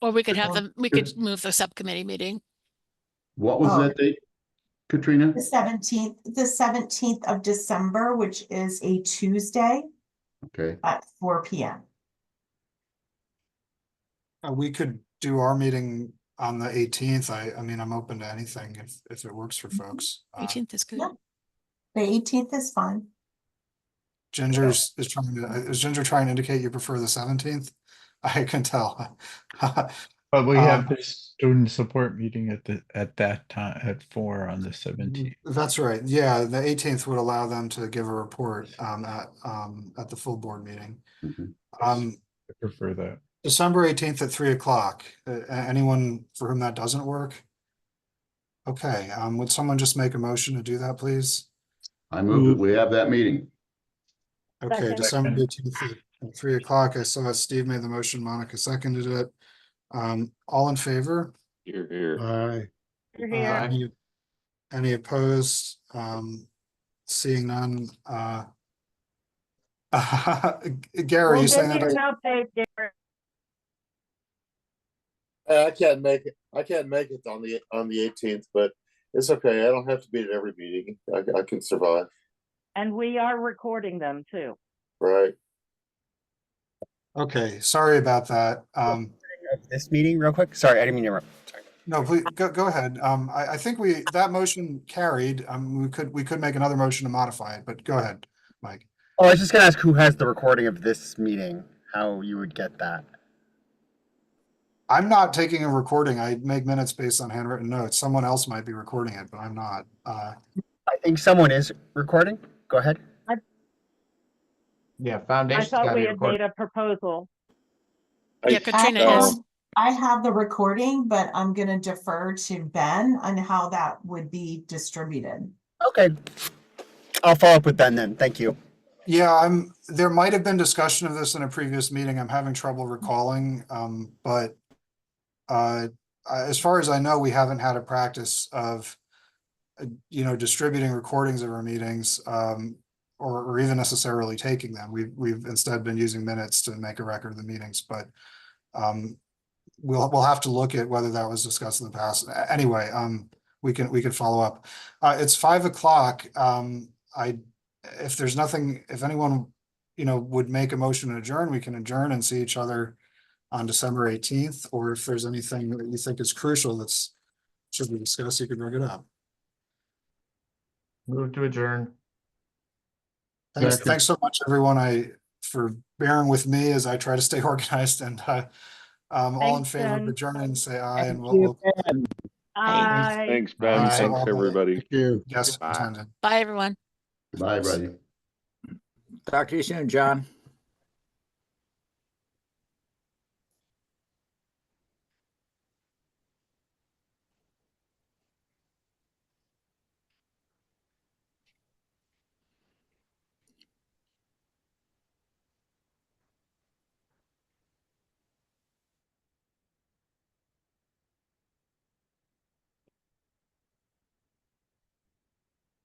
Or we could have them, we could move the subcommittee meeting. What was Oh. that date, Katrina? The 17th of December, which is a Tuesday Okay, at 4 p.m. We could do our meeting on the 18th. I mean, I'm open to anything if it works for folks. 18th is good. Yeah. The 18th is fine. Ginger's is Ginger trying to indicate you prefer the 17th? I can tell. But we have the student support meeting at that time at 4 on the 17th. That's right. Yeah, the 18th would allow them to give a report at the full board meeting. I prefer that. December 18th at 3 o'clock. Anyone for whom that doesn't work? Okay, would someone just make a motion to do that, please? I move that we have that meeting. Okay, Second. December 18th at 3 o'clock. I saw Steve made the motion, Monica seconded it. All in favor? Here, here. Aye. You're here. Any opposed? Seeing none, Gary, We'll you saying give you that? an update, Gary. I can't make it. I can't make it on the 18th, but it's okay. I don't have to be at every meeting. I can survive. And we are recording them too. Right. Okay, sorry about that. This meeting real quick. Sorry, I didn't mean to interrupt. Sorry. No, please go ahead. I think that motion carried. We could make another motion to modify it, but go ahead, Mike. Oh, I was just gonna ask who has the recording of this meeting, how you would get that. I'm not taking a recording. I make minutes based on handwritten notes. Someone else might be recording it, but I'm not. I think someone is recording. Go ahead. Yeah, I foundation's thought gotta we be had recorded. made a proposal. Yeah, Katrina is. I have the recording, but I'm gonna defer to Ben on how that would be distributed. Okay. I'll follow up with Ben then. Thank you. Yeah, there might have been discussion of this in a previous meeting. I'm having trouble recalling, but as far as I know, we haven't had a practice of distributing recordings of our meetings, or even necessarily taking them. We've instead been using minutes to make a record of the meetings, but we'll have to look at whether that was discussed in the past. Anyway, we can follow up. It's 5 o'clock. If there's nothing, if anyone would make a motion to adjourn, we can adjourn and see each other on December 18th. Or if there's anything that you think is crucial that's should be discussed, you can bring it up. Move to adjourn. Thanks so much, everyone. For bearing with me as I try to stay organized, and all in Thanks, favor of Ben. adjourning, say aye, and Thank you, we'll Ben. Aye. Thanks, Ben. Aye. Thanks, everybody. Thank you. yes, Bye. attended. Bye, everyone. Bye, buddy. Talk to you soon, John.